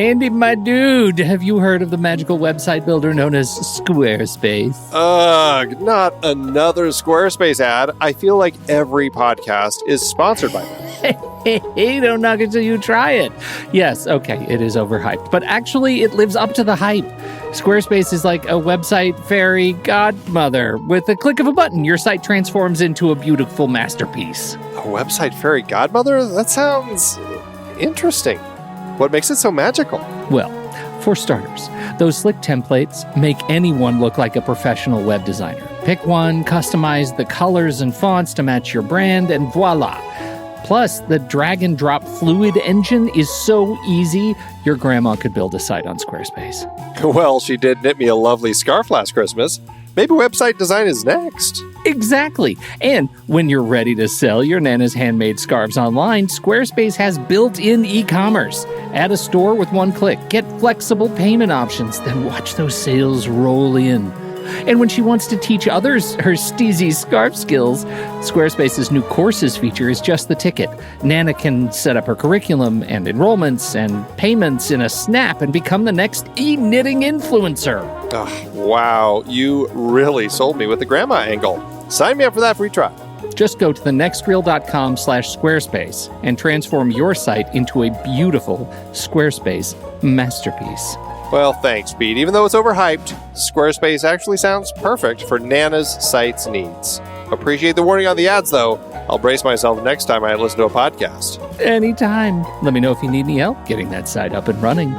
Andy, my dude, have you heard of the magical website builder known as Squarespace? Ugh, not another Squarespace ad. I feel like every podcast is sponsored by them. Hey, don't knock it till you try it. Yes, okay, it is overhyped, but actually it lives up to the hype. Squarespace is like a website fairy godmother. With a click of a button, your site transforms into a beautiful masterpiece. A website fairy godmother? That sounds interesting. What makes it so magical? Well, for starters, those slick templates make anyone look like a professional web designer. Pick one, customize the colors and fonts to match your brand, and voila. Plus, the drag and drop fluid engine is so easy, your grandma could build a site on Squarespace. Well, she did knit me a lovely scarf last Christmas. Maybe website design is next. Exactly. And when you're ready to sell your Nana's handmade scarves online, Squarespace has built-in e-commerce. Add a store with one click. Get flexible payment options. Then watch those sales roll in. And when she wants to teach others her steezy scarf skills, Squarespace's new courses feature is just the ticket. Nana can set up her curriculum and enrollments and payments in a snap and become the next e-knitting influencer. Oh, wow, you really sold me with the grandma angle. Sign me up for that free trial. Just go to thenextreel.com/Squarespace and transform your site into a beautiful Squarespace masterpiece. Well, thanks, Pete. Even though it's overhyped, Squarespace actually sounds perfect for Nana's site's needs. Appreciate the warning on the ads, though. I'll brace myself next time I listen to a podcast. Anytime. Let me know if you need any help getting that site up and running.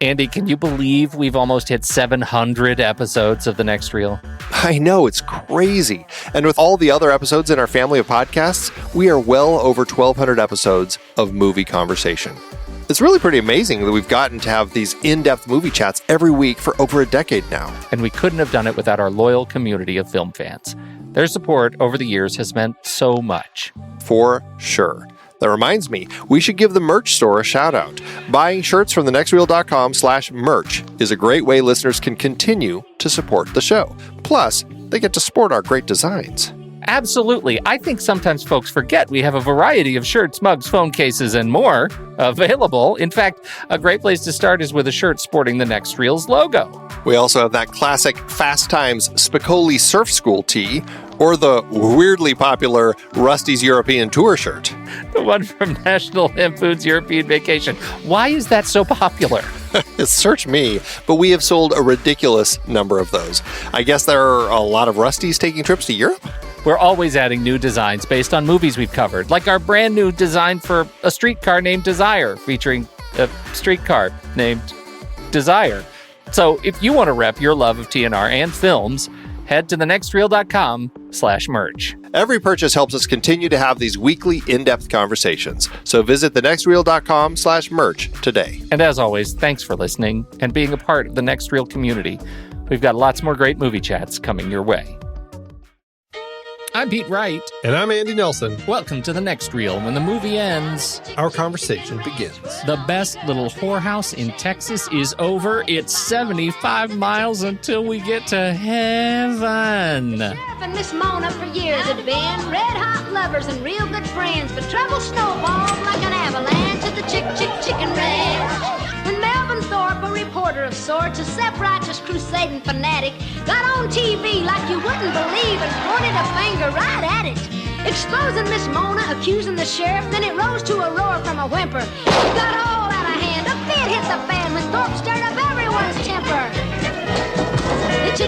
Andy, can you believe we've almost hit 700 episodes of The Next Reel? I know, it's crazy. And with all the other episodes in our family of podcasts, we are well over 1,200 episodes of movie conversation. It's really pretty amazing that we've gotten to have these in-depth movie chats every week for over a decade now. And we couldn't have done it without our loyal community of film fans. Their support over the years has meant so much. For sure. That reminds me, we should give the merch store a shout out. Buying shirts from thenextreel.com/merch is a great way listeners can continue to support the show. Plus, they get to sport our great designs. Absolutely. I think sometimes folks forget we have a variety of shirts, mugs, phone cases, and more available. In fact, a great place to start is with a shirt sporting the Next Reel's logo. We also have that classic Fast Times Spicoli Surf School tee, or the weirdly popular Rusty's European Tour shirt. The one from National Lampoon's European Vacation. Why is that so popular? Search me, but we have sold a ridiculous number of those. I guess there are a lot of Rustys taking trips to Europe? We're always adding new designs based on movies we've covered, like our brand new design for a streetcar named Desire, featuring a streetcar named Desire. So if you want to rep your love of TNR and films, head to thenextreel.com/merch. Every purchase helps us continue to have these weekly in-depth conversations. So visit thenextreel.com/merch today. And as always, thanks for listening and being a part of the Next Reel community. We've got lots more great movie chats coming your way. I'm Pete Wright. And I'm Andy Nelson. Welcome to The Next Reel. When the movie ends, our conversation begins. The best little whorehouse in Texas is over. It's 75 miles until we get to heaven. Sheriff and Miss Mona for years had been red-hot lovers and real good friends, but trouble snowballed like an avalanche at the Chicken Ranch. When Melvin Thorpe, a reporter of sorts, a self-righteous crusading fanatic, got on TV like you wouldn't believe and pointed a finger right at it. Exposing Miss Mona, accusing the sheriff, then it rose to a roar from a whimper. It got all out of hand, a fit hit the fan when Thorpe stirred up everyone's temper. The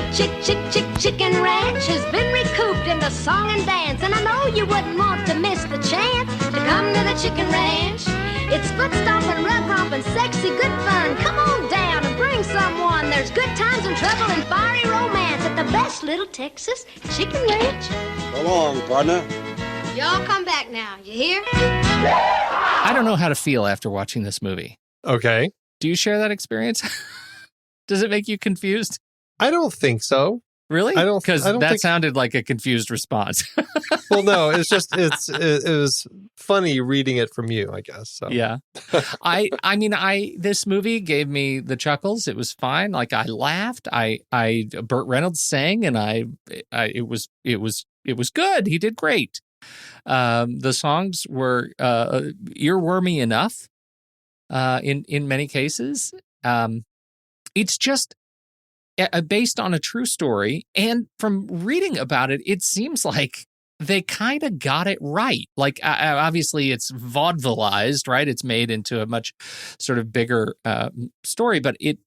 Chicken Ranch has been recouped into song and dance, and I know you wouldn't want to miss the chance to come to the Chicken Ranch. It's foot-stomping, rug-romping, sexy, good fun. Come on down and bring someone. There's good times and trouble and fiery romance at the best little Texas Chicken Ranch. So long, partner. Y'all come back now, you hear? I don't know how to feel after watching this movie. Okay. Do you share that experience? Does it make you confused? I don't think so. Really? I don't Because that think. sounded like a confused response. Well, no, it's just it was funny reading it from you, I guess. So Yeah. I mean, this movie gave me the chuckles. It was fine. Like, I laughed. Burt Reynolds sang, and it was good. He did great. The songs were earwormy enough in many cases. It's just based on a true story, and from reading about it, it seems like they kind of got it right. Like, obviously, it's vaudevilized, right? It's made into a much sort of bigger story, but it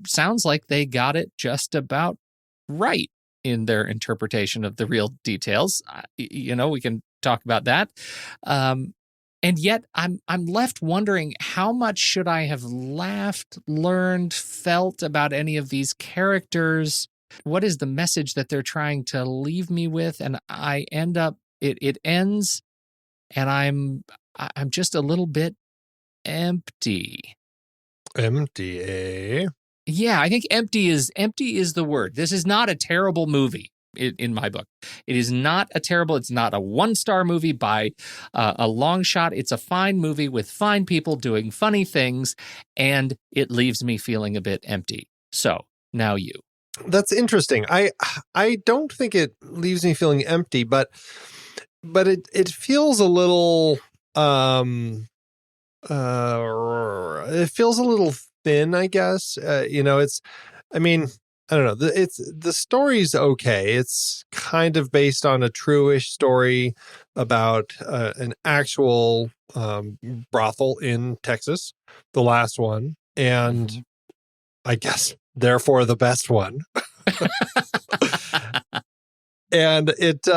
sounds like they got it just about right in their interpretation of the real details. We can talk about that. And yet, I'm left wondering, how much should I have laughed, learned, felt about any of these characters? What is the message that they're trying to leave me with? And I end up, it ends, and I'm just a little bit empty. empty, eh? Yeah, I think empty is the word. This is not a terrible movie. In my book, it is not it's not a 1-star movie by a long shot. It's a fine movie with fine people doing funny things, and it leaves me feeling a bit empty. So now you. That's interesting. I don't think it leaves me feeling empty, but it feels a little it feels a little thin, I guess. I don't know. The story's okay. It's kind of based on a true-ish story about an actual brothel in Texas, the last one, and I guess therefore the best one. And it's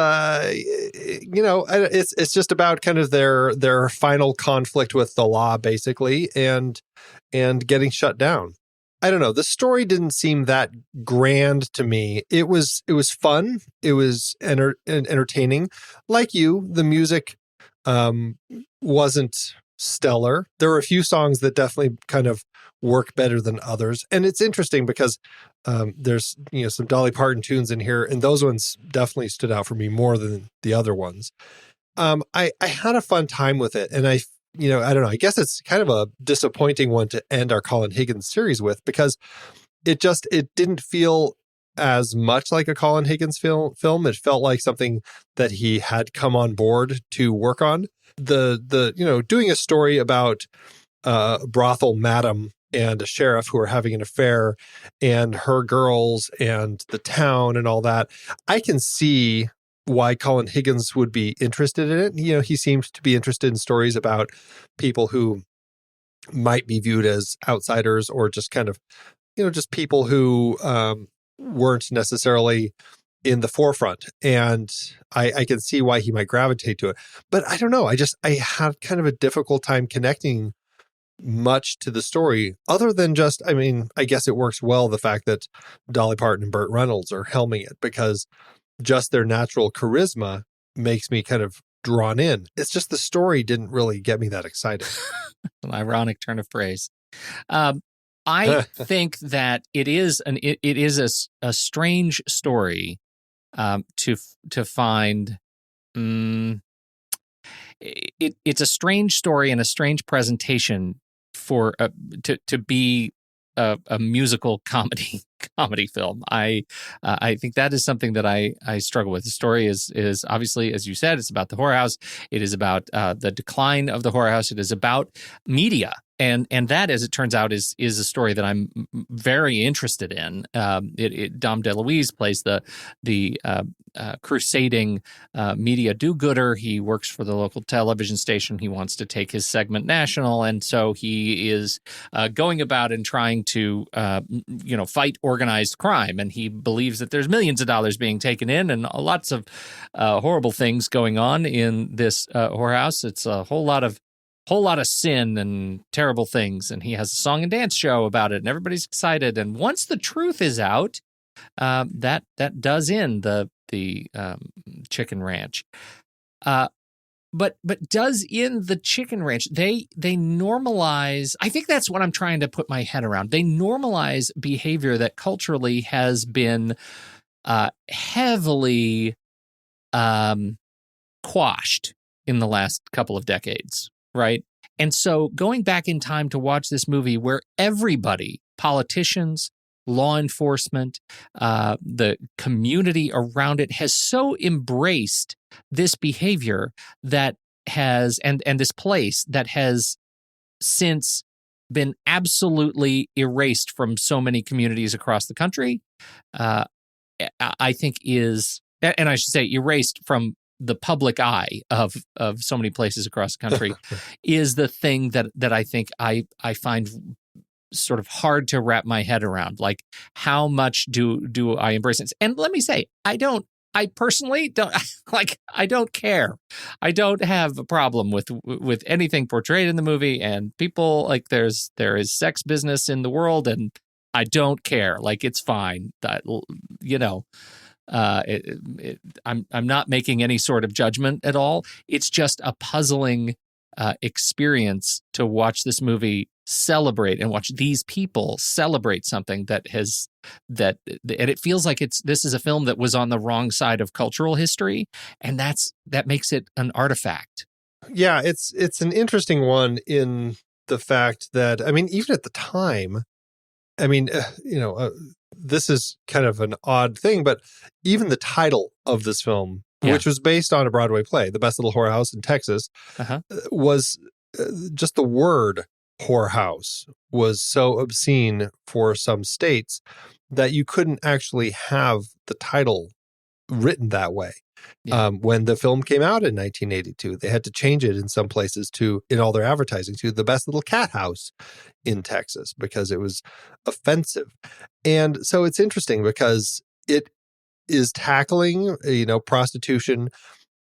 just about kind of their final conflict with the law, basically, and getting shut down. I don't know. The story didn't seem that grand to me. It was fun. It was entertaining. Like you, the music wasn't stellar. There were a few songs that definitely kind of work better than others. And it's interesting because there's some Dolly Parton tunes in here, and those ones definitely stood out for me more than the other ones. I had a fun time with it, and I don't know. I guess it's kind of a disappointing one to end our Colin Higgins series with, because it didn't feel as much like a Colin Higgins film. It felt like something that he had come on board to work on. Doing a story about a brothel madam and a sheriff who are having an affair, and her girls and the town and all that. I can see why Colin Higgins would be interested in it. He seems to be interested in stories about people who might be viewed as outsiders, or just kind of, just people who weren't necessarily in the forefront. And I can see why he might gravitate to it. But I don't know. I had kind of a difficult time connecting much to the story, other than just, I guess it works well, the fact that Dolly Parton and Burt Reynolds are helming it, because just their natural charisma makes me kind of drawn in. It's just the story didn't really get me that excited. An ironic turn of phrase. I think that it is a strange story to find. It's a strange story and a strange presentation for to be a musical comedy film. I think that is something that I struggle with. The story is obviously, as you said, it's about the whorehouse. It is about the decline of the whorehouse. It is about media. And that, as it turns out, is a story that I'm very interested in. Dom DeLuise plays the crusading media do-gooder. He works for the local television station. He wants to take his segment national, and so he is going about and trying to fight organized crime. And he believes that there's millions of dollars being taken in, and lots of horrible things going on in this whorehouse. It's a whole lot of sin and terrible things, and he has a song and dance show about it, and everybody's excited. And once the truth is out, that does end the chicken ranch. But does in the chicken ranch, they normalize. I think that's what I'm trying to put my head around. They normalize behavior that culturally has been heavily quashed in the last couple of decades, right? And so going back in time to watch this movie where everybody, politicians, law enforcement, the community around it has so embraced this behavior that has, and this place that has since been absolutely erased from so many communities across the country, I think is, and I should say erased from the public eye of so many places across the country, is the thing that I think I find sort of hard to wrap my head around. Like, how much do I embrace it? And let me say, I personally don't like. I don't care. I don't have a problem with anything portrayed in the movie, and people like there is sex business in the world, and I don't care. Like, it's fine. That, you know, I'm not making any sort of judgment at all. It's just a puzzling experience to watch this movie celebrate and watch these people celebrate something and it feels like this is a film that was on the wrong side of cultural history, and that makes it an artifact. Yeah, it's an interesting one in the fact that, I mean, even at the time, I mean, this is kind of an odd thing, but even the title of this film, which was based on a Broadway play, The Best Little Whorehouse in Texas, was just the word whorehouse was so obscene for some states that you couldn't actually have the title written that way. Yeah. When the film came out in 1982, they had to change it in some places in all their advertising to The Best Little Cat House in Texas because it was offensive. And so it's interesting because it is tackling, prostitution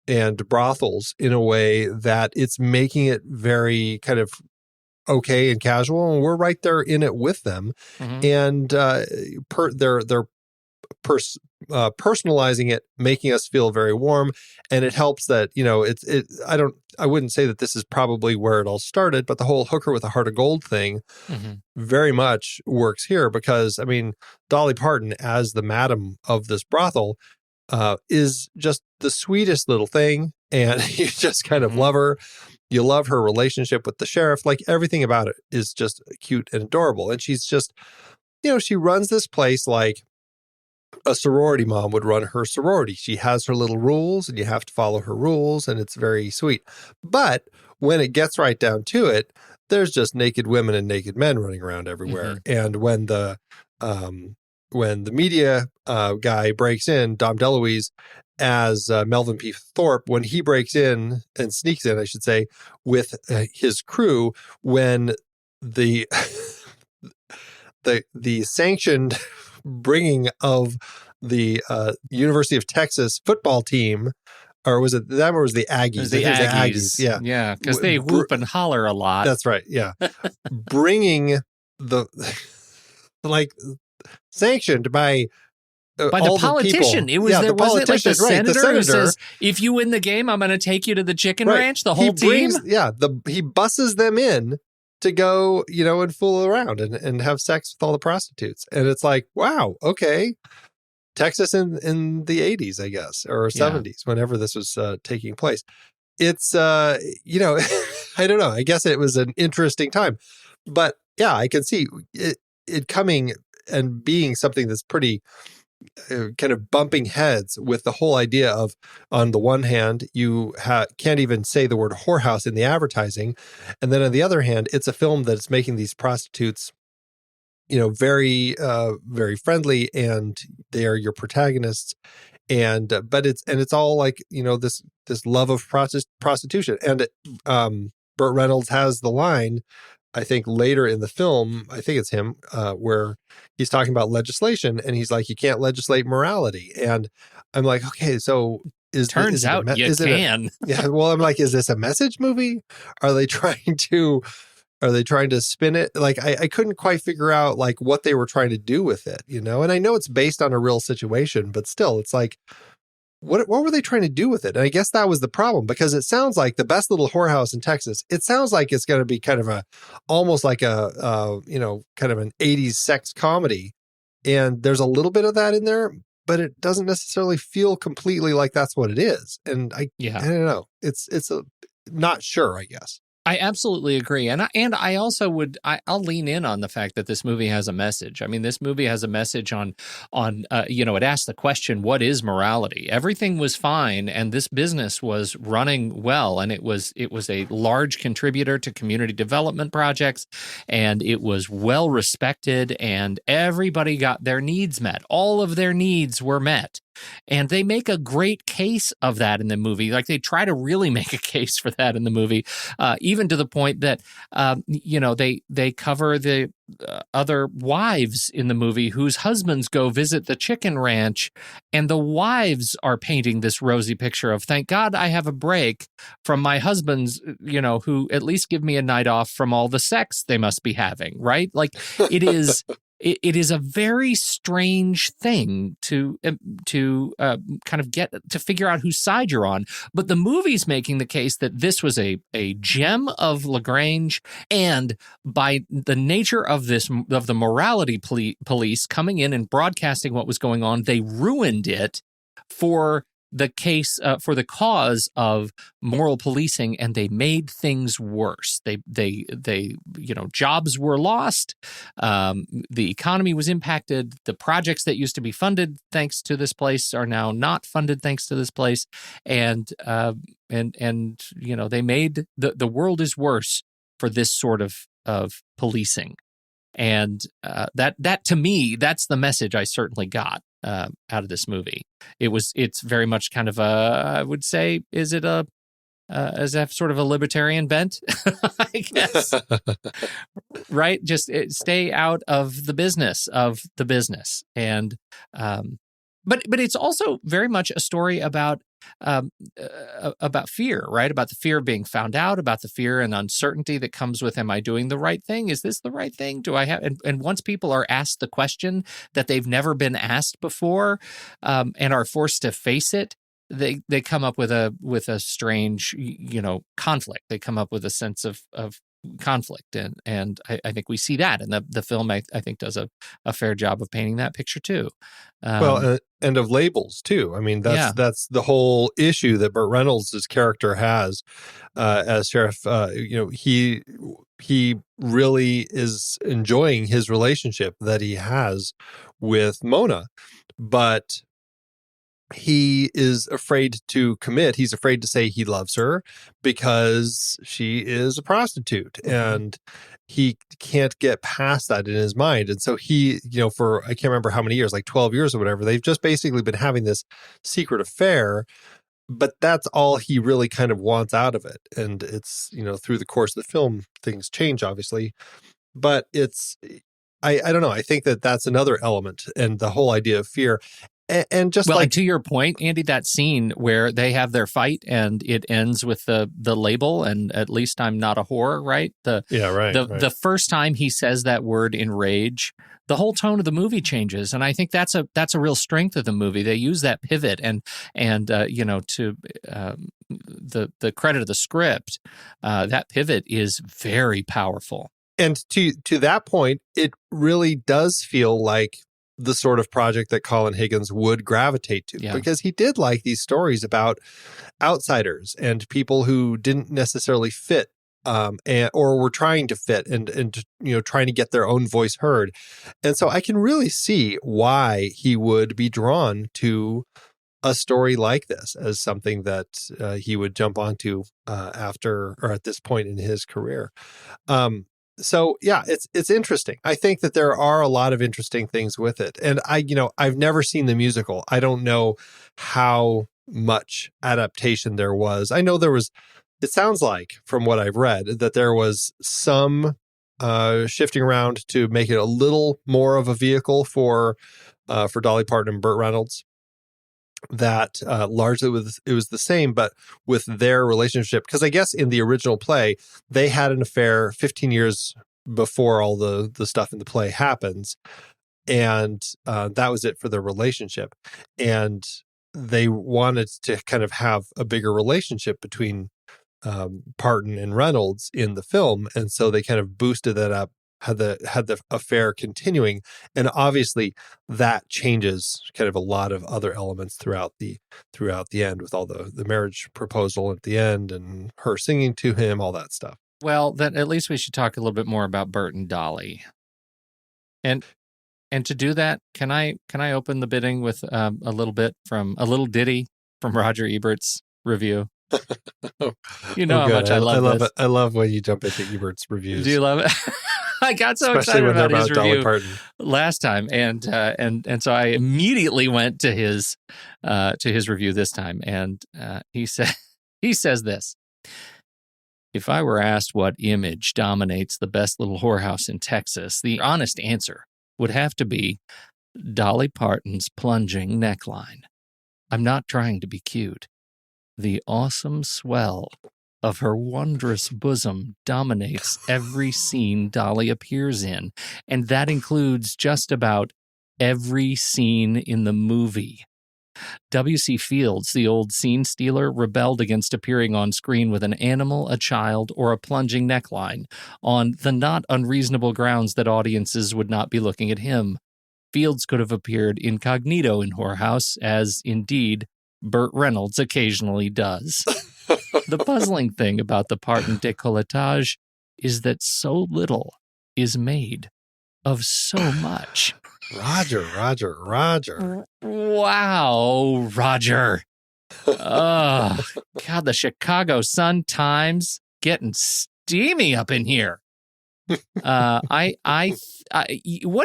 and brothels in a way that it's making it very kind of okay and casual, and we're right there in it with them. And they're personalizing it, making us feel very warm. And it helps that, I wouldn't say that this is probably where it all started, but the whole hooker with a heart of gold thing very much works here because, I mean, Dolly Parton as the madam of this brothel is just the sweetest little thing. And you just kind of love her. You love her relationship with the sheriff. Like, everything about it is just cute and adorable. And she's just, she runs this place like a sorority mom would run her sorority. She has her little rules and you have to follow her rules, and it's very sweet. But when it gets right down to it, there's just naked women and naked men running around everywhere. And when the media guy breaks in, Dom DeLuise, as Melvin P. Thorpe, when he breaks in and sneaks in, I should say, with his crew, when the sanctioned bringing of the University of Texas football team, or was it them or was it the Aggies? It was the Aggies. Yeah, because they whoop and holler a lot. That's right, yeah. Bringing the, sanctioned by the politician. It was there wasn't it like the senator who says, if you win the game, I'm going to take you to the chicken ranch, the whole team? He buses them in to go, and fool around and have sex with all the prostitutes. And it's like, wow, okay. Texas in the 80s, I guess, or 70s, whenever this was taking place. It's, I don't know. I guess it was an interesting time. But yeah, I can see it coming and being something that's pretty kind of bumping heads with the whole idea of, on the one hand, you can't even say the word whorehouse in the advertising. And then on the other hand, it's a film that's making these prostitutes, very, very friendly, and they are your protagonists. And, but it's all like, this love of prostitution. And, Burt Reynolds has the line, I think later in the film, I think it's him, where he's talking about legislation, and he's like, you can't legislate morality. And I'm like, okay, so turns out you can. Well, I'm like, is this a message movie? Are they trying to spin it? Like, I couldn't quite figure out like what they were trying to do with it, and I know it's based on a real situation, but still, it's like, what were they trying to do with it? And I guess that was the problem, because it sounds like The Best Little Whorehouse in Texas. It sounds like it's going to be kind of almost like a kind of an 80s sex comedy. And there's a little bit of that in there, but it doesn't necessarily feel completely like that's what it is. And I don't know. It's a not sure, I guess. I absolutely agree. And I also I'll lean in on the fact that this movie has a message. I mean, this movie has a message on it asks the question, what is morality? Everything was fine, and this business was running well, and it was a large contributor to community development projects, and it was well respected, and everybody got their needs met. All of their needs were met. And they make a great case of that in the movie. Like, they try to really make a case for that in the movie, even to the point that, they cover the other wives in the movie whose husbands go visit the chicken ranch, and the wives are painting this rosy picture of, thank God I have a break from my husbands, who at least give me a night off from all the sex they must be having, right? Like, it is... It is a very strange thing to kind of get to figure out whose side you're on. But the movie's making the case that this was a gem of LaGrange, and by the nature of the morality police coming in and broadcasting what was going on, they ruined it for the case, for the cause of moral policing, and they made things worse. They jobs were lost, the economy was impacted, the projects that used to be funded thanks to this place are now not funded thanks to this place, and they made the world is worse for this sort of policing, and that to me, that's the message I certainly got out of this movie. It's very much kind of I would say, is that sort of a libertarian bent? I guess. Right? Just stay out of the business and but it's also very much a story about fear, right? About the fear of being found out, about the fear and uncertainty that comes with, am I doing the right thing? Is this the right thing? Do I have? And once people are asked the question that they've never been asked before, and are forced to face it, they come up with a strange, conflict. They come up with a sense of conflict, and I think we see that, and the film I think does a fair job of painting that picture too. And of labels too. I mean, that's the whole issue that Burt Reynolds' character has as sheriff. He really is enjoying his relationship that he has with Mona, but he is afraid to commit. He's afraid to say he loves her because she is a prostitute, and he can't get past that in his mind. And so he, for, I can't remember how many years, like 12 years or whatever, they've just basically been having this secret affair, but that's all he really kind of wants out of it. And it's, through the course of the film, things change, obviously, but I don't know. I think that's another element, and the whole idea of fear. And just and to your point, Andy, that scene where they have their fight and it ends with the label, and at least I'm not a whore, right? The first time he says that word in rage, the whole tone of the movie changes, and I think that's a real strength of the movie. They use that pivot, and to the credit of the script, that pivot is very powerful. And to that point, it really does feel like the sort of project that Colin Higgins would gravitate to, because he did like these stories about outsiders and people who didn't necessarily fit, or were trying to fit and trying to get their own voice heard. And so I can really see why he would be drawn to a story like this as something that he would jump onto after, or at this point in his career. So yeah, it's interesting. I think that there are a lot of interesting things with it. And I've never seen the musical. I don't know how much adaptation there was. I know it sounds like, from what I've read, that there was some shifting around to make it a little more of a vehicle for Dolly Parton and Burt Reynolds. That largely it was the same, but with their relationship, because I guess in the original play they had an affair 15 years before all the stuff in the play happens, and that was it for their relationship, and they wanted to kind of have a bigger relationship between Parton and Reynolds in the film, and so they kind of boosted that up had the affair continuing, and obviously that changes kind of a lot of other elements throughout the end, with all the marriage proposal at the end and her singing to him, all that stuff. Well, then at least we should talk a little bit more about Burt and Dolly. And to do that, can I open the bidding with a little ditty from Roger Ebert's review? You know how much I love this. I love when you jump into Ebert's reviews. Do you love it? I got so Especially excited about his Dolly review Parton last time, and so I immediately went to his review this time, and he says this: if I were asked what image dominates the best little whorehouse in Texas, the honest answer would have to be Dolly Parton's plunging neckline. I'm not trying to be cute. The awesome swell of her wondrous bosom dominates every scene Dolly appears in, and that includes just about every scene in the movie. W.C. Fields, the old scene stealer, rebelled against appearing on screen with an animal, a child, or a plunging neckline on the not unreasonable grounds that audiences would not be looking at him. Fields could have appeared incognito in Whorehouse, as, indeed, Burt Reynolds occasionally does. The puzzling thing about the Parton décolletage is that so little is made of so much. Roger. Wow, Roger. Oh, God, the Chicago Sun-Times getting steamy up in here. What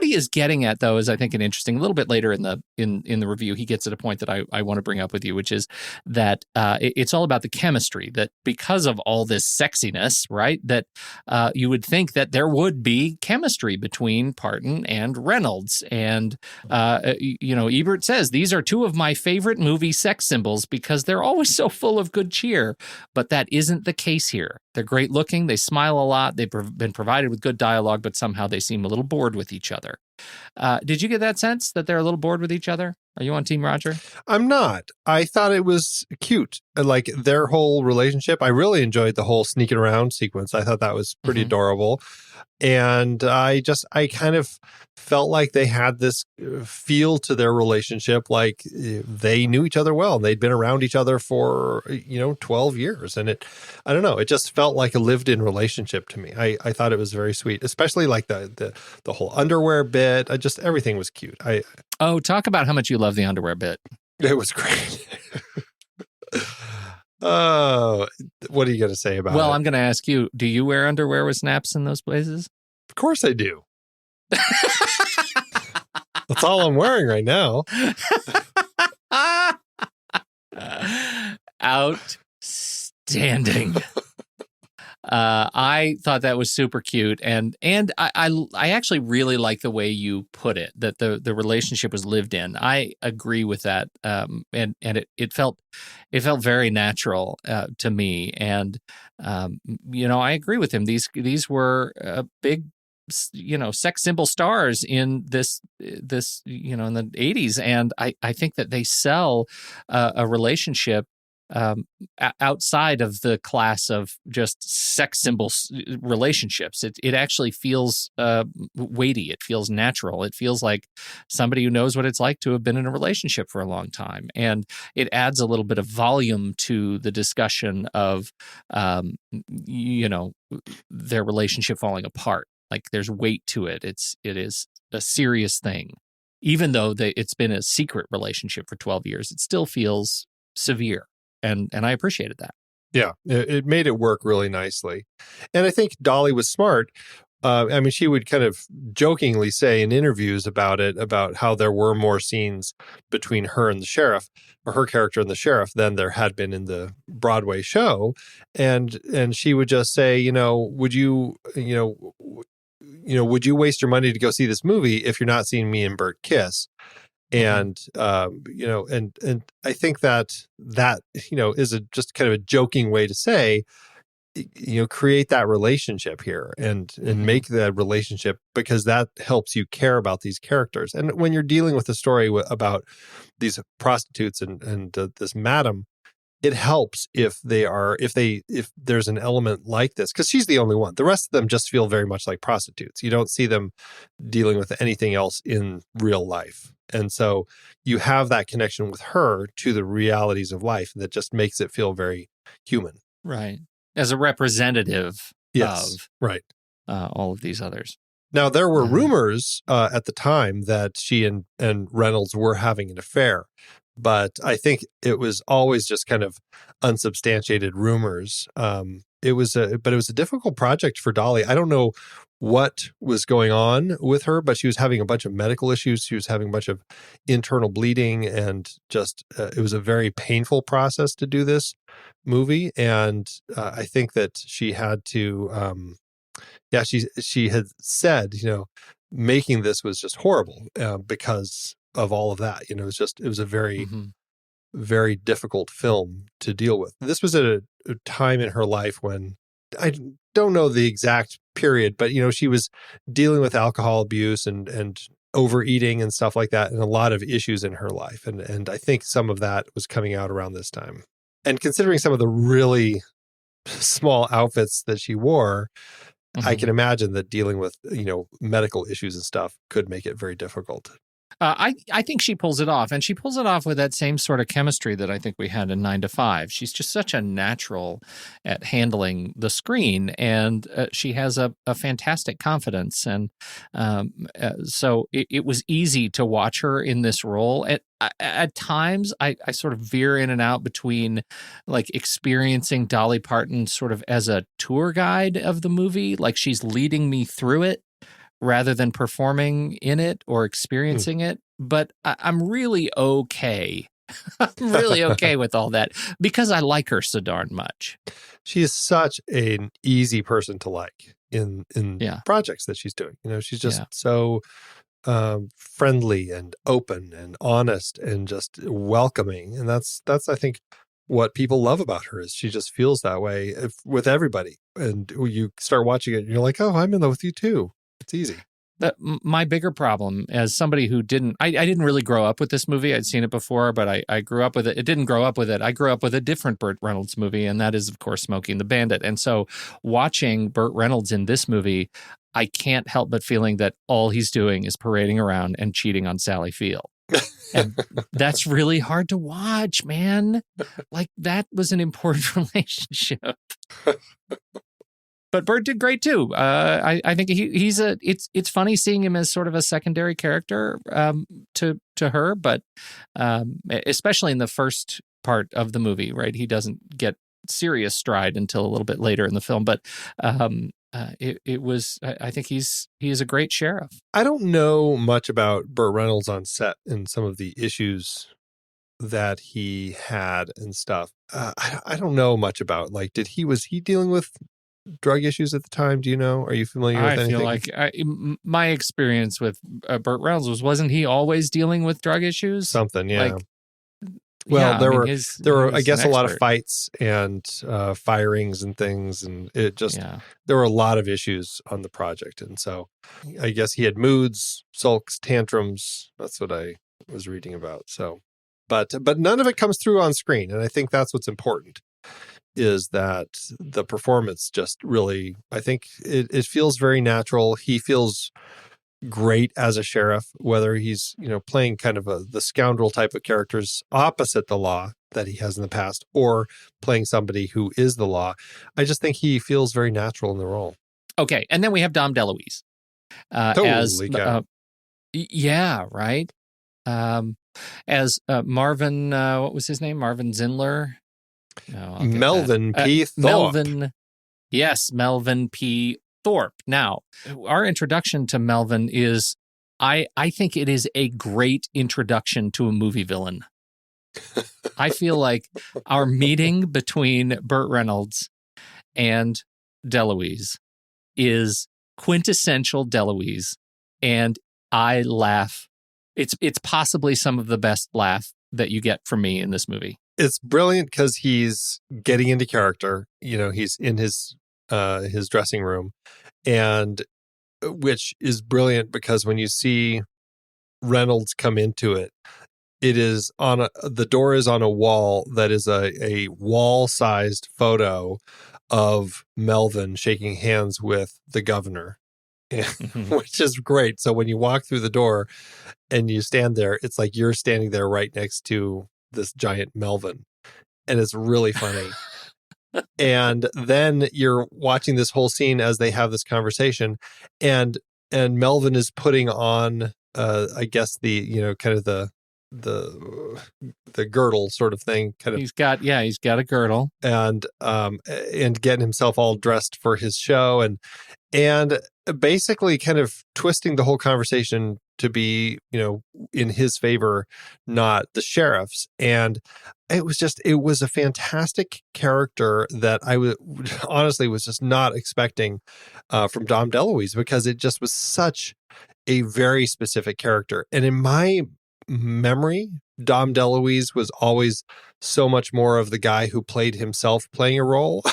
he is getting at, though, is I think an interesting. A little bit later in the review, he gets at a point that I want to bring up with you, which is that it's all about the chemistry. That because of all this sexiness, right? That you would think that there would be chemistry between Parton and Reynolds, and Ebert says these are two of my favorite movie sex symbols because they're always so full of good cheer. But that isn't the case here. They're great looking. They smile a lot. They've been provided with good dialogue, but somehow they seem a little bored with each other. Did you get that sense that they're a little bored with each other? Are you on Team Roger? I'm not. I thought it was cute. Like their whole relationship. I really enjoyed the whole sneaking around sequence. I thought that was pretty adorable. And I kind of felt like they had this feel to their relationship, like they knew each other well. They'd been around each other for, 12 years. And I don't know, it just felt like a lived-in relationship to me. I thought it was very sweet, especially like the whole underwear bit. Everything was cute. Talk about how much you love the underwear bit. It was great. Oh, what are you going to say about it? Well, I'm going to ask you, do you wear underwear with snaps in those places? Of course I do. That's all I'm wearing right now. Outstanding. I thought that was super cute, and I actually really like the way you put it, that the relationship was lived in. I agree with that, and it felt very natural to me, and I agree with him. These were big, sex symbol stars in this in the 80s, and I think that they sell a relationship outside of the class of just sex symbols relationships. It actually feels weighty. It feels natural. It feels like somebody who knows what it's like to have been in a relationship for a long time. And it adds a little bit of volume to the discussion of, their relationship falling apart. Like there's weight to it. It is a serious thing. Even though it's been a secret relationship for 12 years, it still feels severe. And I appreciated that. Yeah, it made it work really nicely. And I think Dolly was smart. She would kind of jokingly say in interviews about how there were more scenes between her and the sheriff, or her character and the sheriff, than there had been in the Broadway show. And she would just say, would you waste your money to go see this movie if you're not seeing me and Burt kiss? And, and I think that is just kind of a joking way to say, create that relationship here and make that relationship, because that helps you care about these characters. And when you're dealing with a story about these prostitutes and this madam, it helps if there's an element like this, because she's the only one. The rest of them just feel very much like prostitutes. You don't see them dealing with anything else in real life. And so you have that connection with her to the realities of life that just makes it feel very human. Right. As a representative of right. All of these others. Now, there were rumors at the time that she and Reynolds were having an affair, but I think it was always just kind of unsubstantiated rumors. It was a difficult project for Dolly. I don't know what was going on with her, but she was having a bunch of medical issues. She was having a bunch of internal bleeding, and just it was a very painful process to do this movie. And I think that she had to, she had said, making this was just horrible because of all of that. It was a very, very difficult film to deal with. This was at a time in her life when, I don't know the exact period, but she was dealing with alcohol abuse and overeating and stuff like that, and a lot of issues in her life. And I think some of that was coming out around this time. And considering some of the really small outfits that she wore, I can imagine that dealing with, medical issues and stuff could make it very difficult. I think she pulls it off, and she pulls it off with that same sort of chemistry that I think we had in 9 to 5. She's just such a natural at handling the screen, and she has a fantastic confidence. And so it was easy to watch her in this role. At times, I sort of veer in and out between like experiencing Dolly Parton sort of as a tour guide of the movie, like she's leading me through it, rather than performing in it or experiencing it. But I'm really okay. I'm really okay with all that because I like her so darn much. She is such an easy person to like in projects that she's doing. She's just so friendly and open and honest and just welcoming. And that's I think what people love about her is she just feels that way with everybody. And you start watching it and you're like, oh, I'm in love with you too. It's easy. My bigger problem as somebody who I didn't really grow up with this movie. I'd seen it before, but I grew up with it. It didn't grow up with it. I grew up with a different Burt Reynolds movie, and that is, of course, Smokey and the Bandit. And so watching Burt Reynolds in this movie, I can't help but feeling that all he's doing is parading around and cheating on Sally Field. And that's really hard to watch, man. Like, that was an important relationship. But Burt did great too. I think it's funny seeing him as sort of a secondary character to her, but especially in the first part of the movie, right? He doesn't get serious stride until a little bit later in the film. But it was. I think he is a great sheriff. I don't know much about Burt Reynolds on set and some of the issues that he had and stuff. I don't know much about. Like, was he dealing with drug issues at the time? Do you know? Are you familiar with anything? I feel like my experience with Burt Reynolds wasn't he always dealing with drug issues? Something, yeah. Like, well, there were I guess a lot of fights and firings and things, and it just there were a lot of issues on the project, and so I guess he had moods, sulks, tantrums. That's what I was reading about. So, but none of it comes through on screen, and I think that's what's important. Is that the performance just really, I think it feels very natural. He feels great as a sheriff, whether he's, playing kind of the scoundrel type of characters opposite the law that he has in the past, or playing somebody who is the law. I just think he feels very natural in the role. Okay. And then we have Dom DeLuise. Right. As Marvin, what was his name? Marvin Zindler? No, Melvin P. Thorpe. Melvin P. Thorpe. Now, our introduction to Melvin is, I think it is a great introduction to a movie villain. I feel like our meeting between Burt Reynolds and DeLuise is quintessential DeLuise, and I laugh. It's possibly some of the best laugh that you get from me in this movie. It's brilliant because he's getting into character. He's in his dressing room, and which is brilliant because when you see Reynolds come into it, it is the door is on a wall that is a wall-sized photo of Melvin shaking hands with the governor, which is great. So when you walk through the door and you stand there, it's like you're standing there right next to this giant Melvin. And it's really funny. And then you're watching this whole scene as they have this conversation, and Melvin is putting on I guess kind of the girdle sort of thing. He's got a girdle, and getting himself all dressed for his show, and basically kind of twisting the whole conversation to be, in his favor, not the sheriff's. And it was a fantastic character that I honestly was just not expecting from Dom DeLuise, because it just was such a very specific character. And in my memory, Dom DeLuise was always so much more of the guy who played himself playing a role,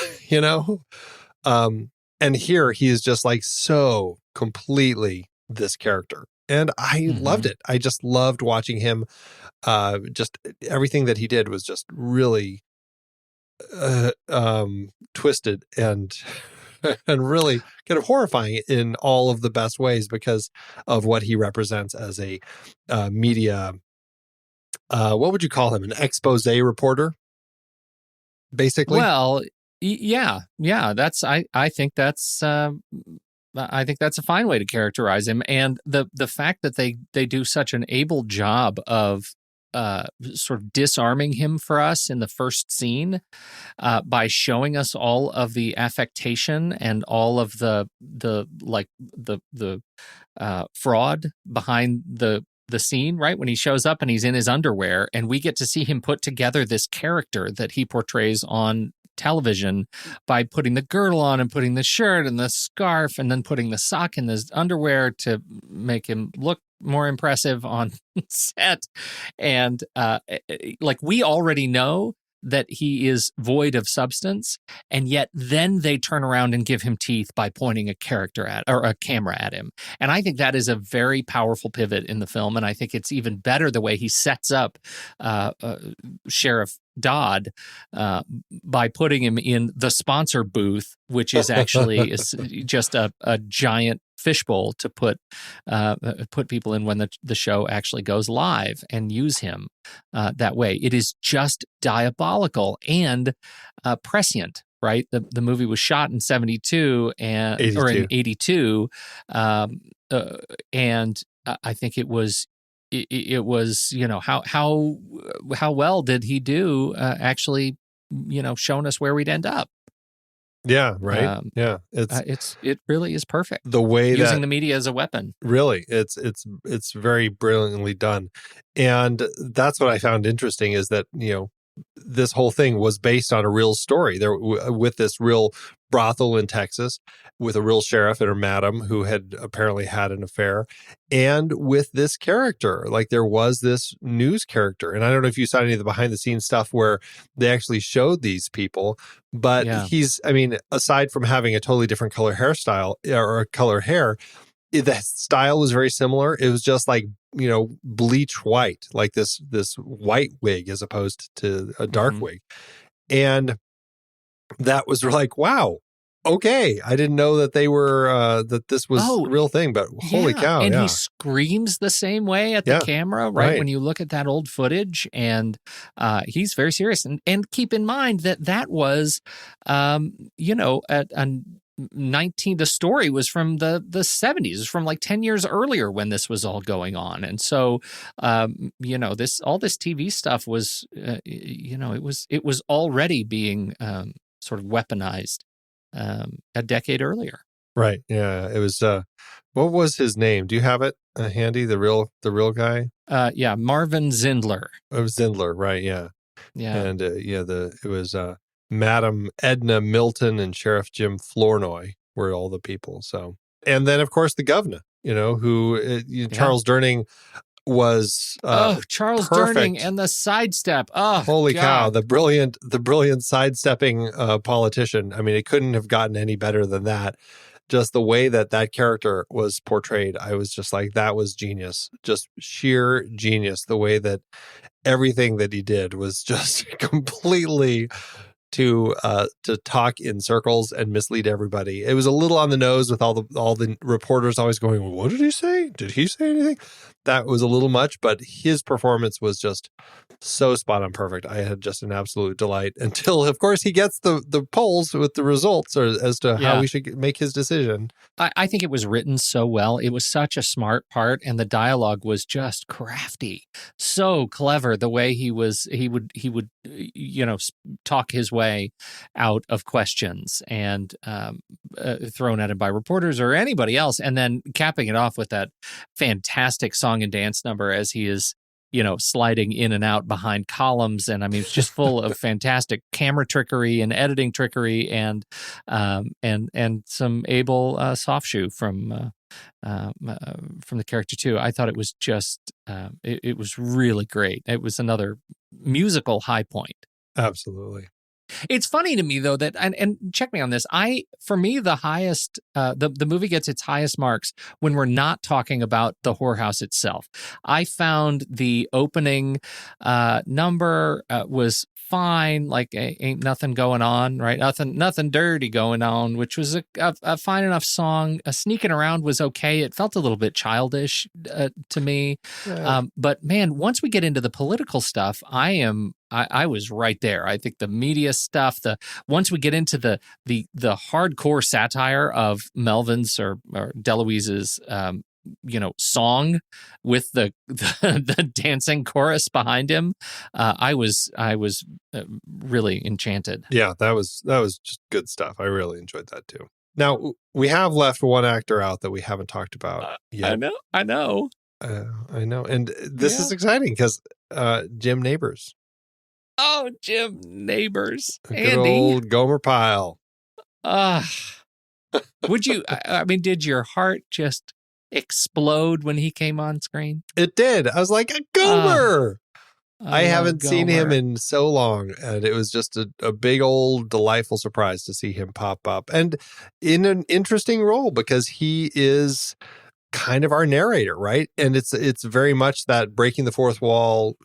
and here he is just like so completely this character. And I loved it. I just loved watching him. Just everything that he did was just really twisted and really kind of horrifying in all of the best ways, because of what he represents as a media. What would you call him? An expose reporter, basically. Well, yeah. That's I think that's a fine way to characterize him, and the fact that they do such an able job of sort of disarming him for us in the first scene by showing us all of the affectation and all of the fraud behind the scene, right? When he shows up and he's in his underwear, and we get to see him put together this character that he portrays on television by putting the girdle on and putting the shirt and the scarf and then putting the sock in his underwear to make him look more impressive on set. And we already know that he is void of substance, and yet then they turn around and give him teeth by pointing a camera at him. And I think that is a very powerful pivot in the film, and I think it's even better the way he sets up Sheriff Dodd by putting him in the sponsor booth, which is actually just a giant fishbowl to put people in when the show actually goes live, and use him that way. It is just diabolical and prescient, right? The movie was shot in 72 or in 82, and I think it was how well did he do actually showing us where we'd end up. Yeah, right. It really is perfect. The way using the media as a weapon. Really, it's very brilliantly done, and that's what I found interesting, is that this whole thing was based on a real story. There, with this real brothel in Texas, with a real sheriff and her madam who had apparently had an affair, and with this character, like there was this news character. And I don't know if you saw any of the behind the scenes stuff where they actually showed these people, but he's, aside from having a totally different color hairstyle or color hair, the style was very similar. It was just like, bleach white, like this white wig as opposed to a dark wig. And that was like, wow, okay. I didn't know that they were, that this was a real thing, but holy cow. And he screams the same way at the camera, right? When you look at that old footage, and he's very serious. And keep in mind that was, the story was from the 70s. It was from like 10 years earlier when this was all going on. And so, all this TV stuff was, it was already being sort of weaponized a decade earlier. Right. Yeah. It was, what was his name? Do you have it handy? The real guy? Marvin Zindler. Oh, Zindler. Right. Yeah. Yeah. And it was, Madam Edna Milton and Sheriff Jim Flournoy were all the people. So, and then of course the governor, Charles Durning was Charles perfect. Durning and the sidestep. Oh, holy God. cow! The brilliant sidestepping politician. I mean, it couldn't have gotten any better than that. just the way that character was portrayed, I was just like, that was genius, just sheer genius. The way that everything that he did was just completely to talk in circles and mislead everybody. It was a little on the nose with all the reporters always going, well, what did he say? Did he say anything? That was a little much, but his performance was just so spot on perfect. I had just an absolute delight until, of course, he gets the polls with the results as to how we should make his decision. I think it was written so well. It was such a smart part, and the dialogue was just crafty, so clever. The way he would talk his way out of questions and thrown at him by reporters or anybody else, and then capping it off with that fantastic song and dance number as he is sliding in and out behind columns. And I mean, it's just full of fantastic camera trickery and editing trickery and some able soft shoe from the character too. I thought it was just, it was really great. It was another musical high point. Absolutely. It's funny to me though that, and check me on this. For me, the highest, the movie gets its highest marks when we're not talking about the whorehouse itself. I found the opening number was fine, like ain't nothing going on, right? Nothing dirty going on, which was a fine enough song. Sneaking around was okay. It felt a little bit childish to me, but man, once we get into the political stuff, I was right there. I think the media stuff, once we get into the hardcore satire of Melvin's or DeLuise's song with the dancing chorus behind him, I was really enchanted. Yeah, that was just good stuff. I really enjoyed that too. Now we have left one actor out that we haven't talked about yet. I know. And this is exciting because Jim Nabors. Oh, Jim Nabors. Good old Gomer Pyle. Would you, did your heart just explode when he came on screen? It did. I was like, a Gomer! I haven't seen him in so long, and it was just a big old delightful surprise to see him pop up. And in an interesting role, because he is kind of our narrator, right? And it's very much that breaking the fourth wall,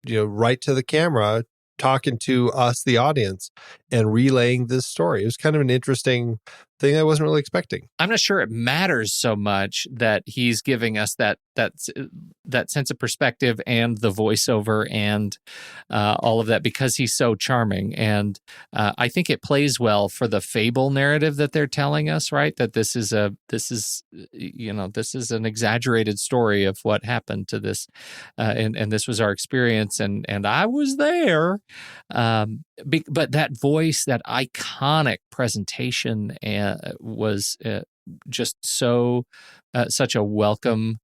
right to the camera, talking to us, the audience, and relaying this story. It was kind of an interesting thing I wasn't really expecting. I'm not sure it matters so much that he's giving us that sense of perspective and the voiceover and all of that, because he's so charming. And I think it plays well for the fable narrative that they're telling us, right? That this is an exaggerated story of what happened to this, and this was our experience, and I was there. But that voice, that iconic presentation, was just such a welcome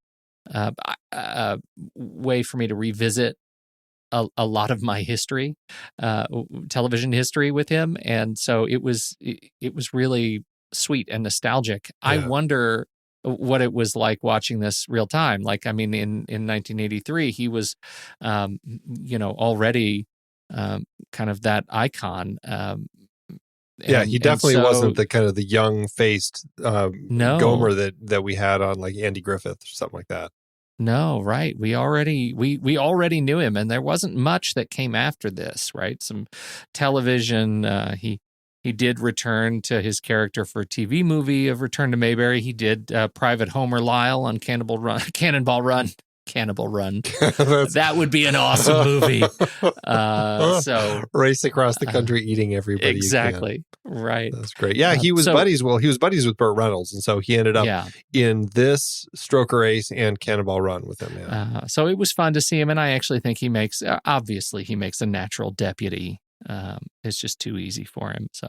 way for me to revisit a lot of my history, television history with him, and so it was really sweet and nostalgic. Yeah. I wonder what it was like watching this real time. Like, I mean, in 1983, he was, already kind of that icon. He definitely wasn't the kind of the young-faced Gomer that we had on like Andy Griffith or something like that. No, right. We already knew him, and there wasn't much that came after this, right? Some television. He did return to his character for a TV movie of Return to Mayberry. He did Private Homer Lyle on Cannonball Run. That would be an awesome movie. So race across the country eating everybody. Exactly. Right. That's great. Yeah, he was buddies. Well, he was buddies with Burt Reynolds, and so he ended up in this Stroker Ace and Cannonball Run with him. Yeah. So it was fun to see him, and I actually think he makes a natural deputy. It's just too easy for him. So,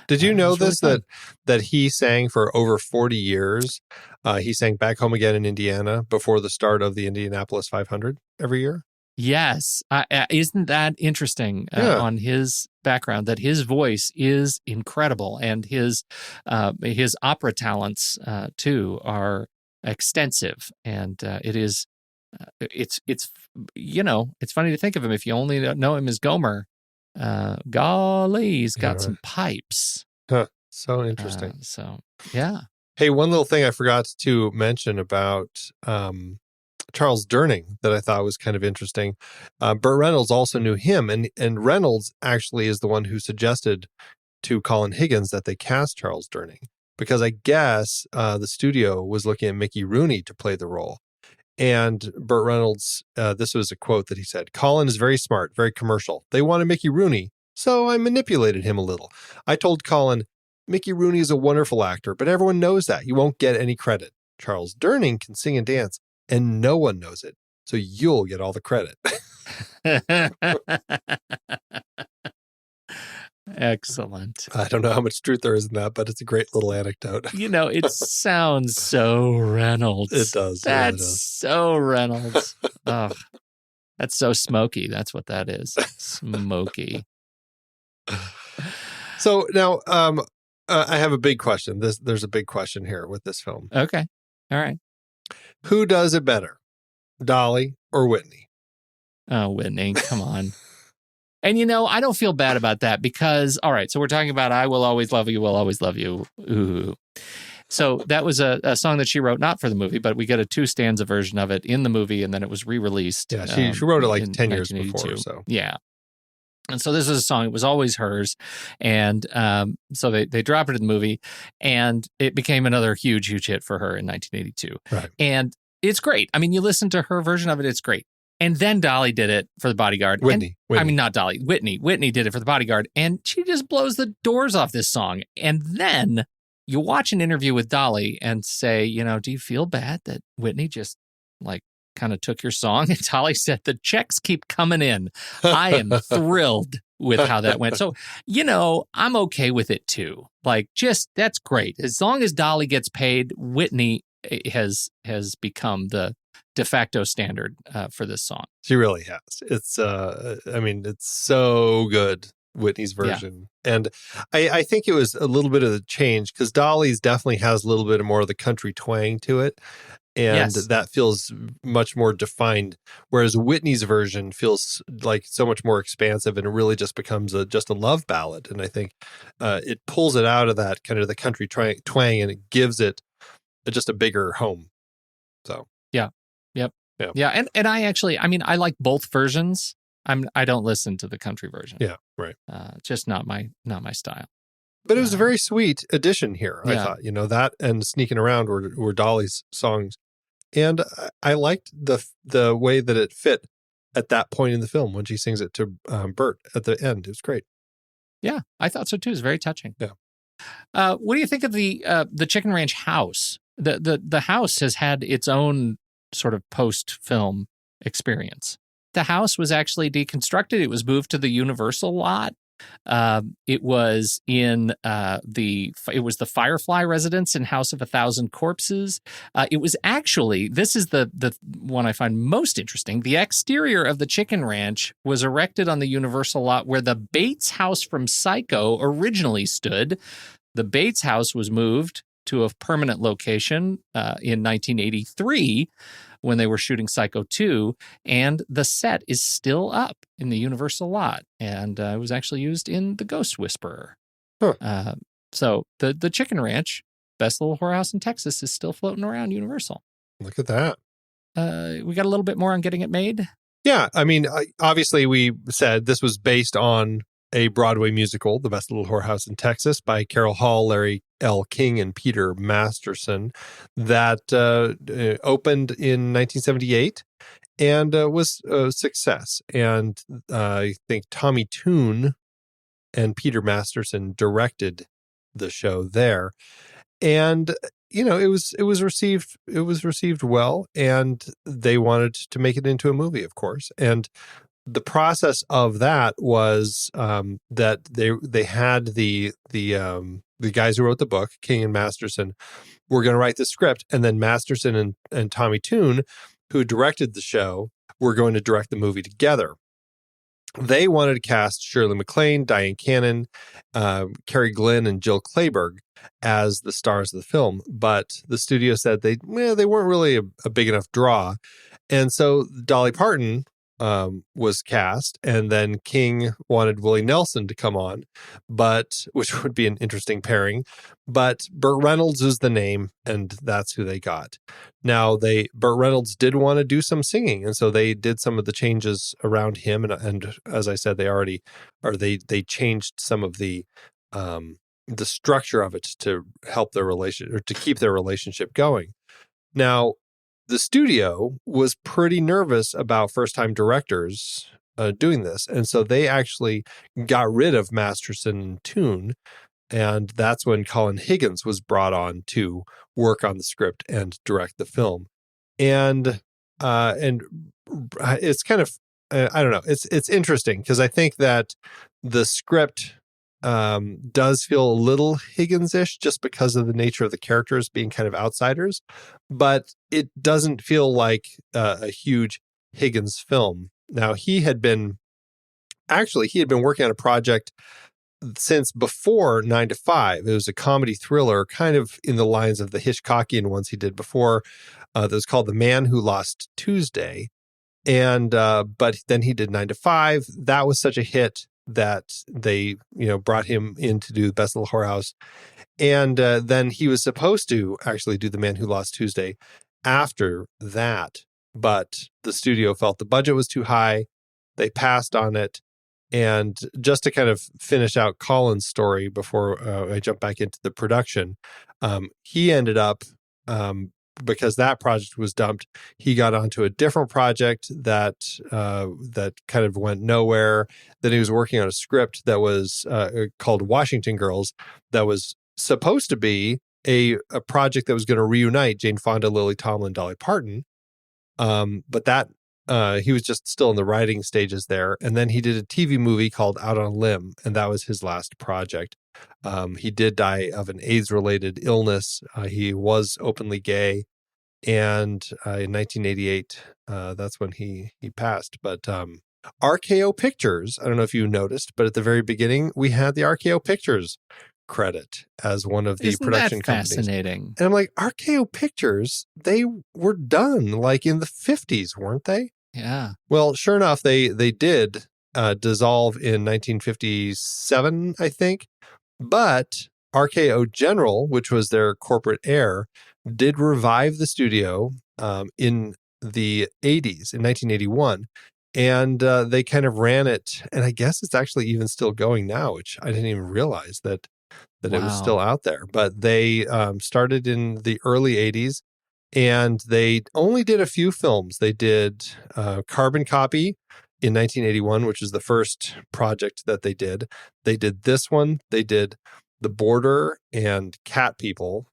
did you know this, really that he sang for over 40 years? He sang Back Home Again in Indiana before the start of the Indianapolis 500 every year. Yes, isn't that interesting on his background? That his voice is incredible, and his opera talents too are extensive, and it's funny to think of him if you only know him as Gomer. Golly, he's got some pipes. Huh. So interesting. So yeah. Hey, one little thing I forgot to mention about Charles Durning that I thought was kind of interesting. Burt Reynolds also knew him, and Reynolds actually is the one who suggested to Colin Higgins that they cast Charles Durning, because I guess the studio was looking at Mickey Rooney to play the role. And Burt Reynolds, this was a quote that he said, "Colin is very smart, very commercial. They wanted Mickey Rooney, so I manipulated him a little. I told Colin, Mickey Rooney is a wonderful actor, but everyone knows that. You won't get any credit. Charles Durning can sing and dance, and no one knows it. So you'll get all the credit." Excellent. I don't know how much truth there is in that, but it's a great little anecdote. It sounds so Reynolds. It does. That's It really does. so Reynolds. Oh, that's so smoky. That's what that is. Smoky. So now I have a big question. There's a big question here with this film. Okay. All right. Who does it better, Dolly or Whitney? Oh, Whitney, come on. And, I don't feel bad about that because, all right, so we're talking about I Will Always Love You, Will Always Love You. Ooh. So that was a song that she wrote, not for the movie, but we get a 2-stanza version of it in the movie, and then it was re-released. Yeah, she wrote it like 10 years 1982. before. So yeah. And so this is a song, it was always hers. And so they dropped it in the movie, and it became another huge, huge hit for her in 1982. Right. And it's great. I mean, you listen to her version of it, it's great. And then Dolly did it for The Bodyguard. Whitney. I mean, not Dolly. Whitney. Whitney did it for The Bodyguard. And she just blows the doors off this song. And then you watch an interview with Dolly and say, do you feel bad that Whitney just kind of took your song? And Dolly said, the checks keep coming in. I am thrilled with how that went. So, I'm okay with it too. That's great. As long as Dolly gets paid, Whitney has become the de facto standard for this song. she really has. It's it's so good, Whitney's version. Yeah. And I think it was a little bit of the change because Dolly's definitely has a little bit more of the country twang to it. And yes. That feels much more defined, whereas Whitney's version feels like so much more expansive, and it really just becomes just a love ballad. And I think it pulls it out of that kind of the country twang, and it gives it just a bigger home. So yeah, and I actually, I like both versions. I don't listen to the country version. Yeah, right. Just not my style. But it was a very sweet addition here. Yeah. I thought, that and Sneaking Around were Dolly's songs. And I liked the way that it fit at that point in the film when she sings it to Burt at the end. It was great. Yeah, I thought so too. It's very touching. Yeah. What do you think of the Chicken Ranch house? The house has had its own sort of post-film experience. The house was actually deconstructed. It was moved to the Universal lot. It was in the Firefly residence in House of 1,000 Corpses. It was actually, this is the one I find most interesting. The exterior of the Chicken Ranch was erected on the Universal lot where the Bates house from Psycho originally stood. The Bates house was moved to a permanent location in 1983 when they were shooting Psycho 2, and the set is still up in the Universal lot, and it was actually used in The Ghost Whisperer. Huh. So the Chicken Ranch, best little whorehouse in Texas, is still floating around Universal. Look at that. We got a little bit more on getting it made. Yeah, obviously we said this was based on a Broadway musical, The Best Little Whorehouse in Texas, by Carol Hall, Larry L. King, and Peter Masterson, that opened in 1978 and was a success. And I think Tommy Tune and Peter Masterson directed the show there. And it was received well, and they wanted to make it into a movie, of course. And the process of that was that they had the guys who wrote the book, King and Masterson, were going to write the script, and then Masterson and Tommy Tune, who directed the show, were going to direct the movie together. They wanted to cast Shirley MacLaine, Diane Cannon, Cary Glenn, and Jill Clayburgh as the stars of the film, but the studio said they weren't really a big enough draw, and so Dolly Parton was cast, and then King wanted Willie Nelson to come on, which would be an interesting pairing. But Burt Reynolds is the name, and that's who they got. Now, Burt Reynolds did want to do some singing, and so they did some of the changes around him. And as I said, they changed some of the structure of it to help their relation, or to keep their relationship going. Now, the studio was pretty nervous about first-time directors doing this, and so they actually got rid of Masterson and Toon, and that's when Colin Higgins was brought on to work on the script and direct the film. And it's kind of I don't know, it's interesting because I think that the script does feel a little Higgins-ish just because of the nature of the characters being kind of outsiders, but it doesn't feel like a huge Higgins film. Now, he had been working on a project since before 9 to 5. It was a comedy thriller, kind of in the lines of the Hitchcockian ones he did before. That was called The Man Who Lost Tuesday. And but then he did 9 to 5. That was such a hit that they, brought him in to do Best Little Whorehouse. And then he was supposed to actually do The Man Who Lost Tuesday after that. But the studio felt the budget was too high. They passed on it. And just to kind of finish out Colin's story before I jump back into the production, he ended up, because that project was dumped, he got onto a different project that kind of went nowhere. Then he was working on a script that was called Washington Girls, that was supposed to be a project that was going to reunite Jane Fonda, Lily Tomlin, Dolly Parton. But that he was just still in the writing stages there. And then he did a TV movie called Out on a Limb, and that was his last project. He did die of an AIDS-related illness. He was openly gay, and in 1988, that's when he passed. But RKO Pictures, I don't know if you noticed, but at the very beginning, we had the RKO Pictures credit as one of the Isn't production that companies. fascinating? And I'm like, RKO Pictures, they were done like in the 50s, weren't they? Yeah. Well, sure enough, they did dissolve in 1957, I think. But RKO General, which was their corporate heir, did revive the studio in the 80s, in 1981. And they kind of ran it. And I guess it's actually even still going now, which I didn't even realize that it was still out there. But they started in the early 80s, and they only did a few films. They did Carbon Copy in 1981, which is the first project that they did. They did this one. They did The Border and Cat People.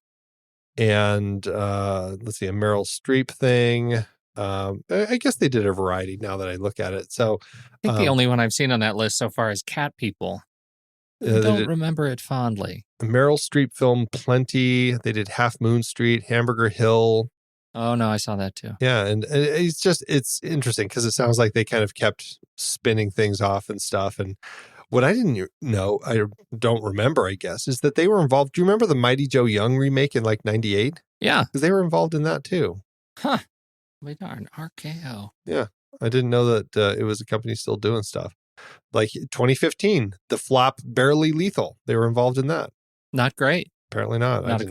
And let's see, a Meryl Streep thing. I guess they did a variety now that I look at it. So I think the only one I've seen on that list so far is Cat People. I don't remember it fondly. Meryl Streep film Plenty. They did Half Moon Street, Hamburger Hill. Oh, no, I saw that too. Yeah, and it's interesting because it sounds like they kind of kept spinning things off and stuff. And what I didn't know, I don't remember, I guess, is that they were involved. Do you remember the Mighty Joe Young remake in like 98? Yeah. Because they were involved in that too. Huh. We darn, RKO. Yeah, I didn't know that it was a company still doing stuff. Like 2015, the flop Barely Lethal. They were involved in that. Not great. Apparently not. Not a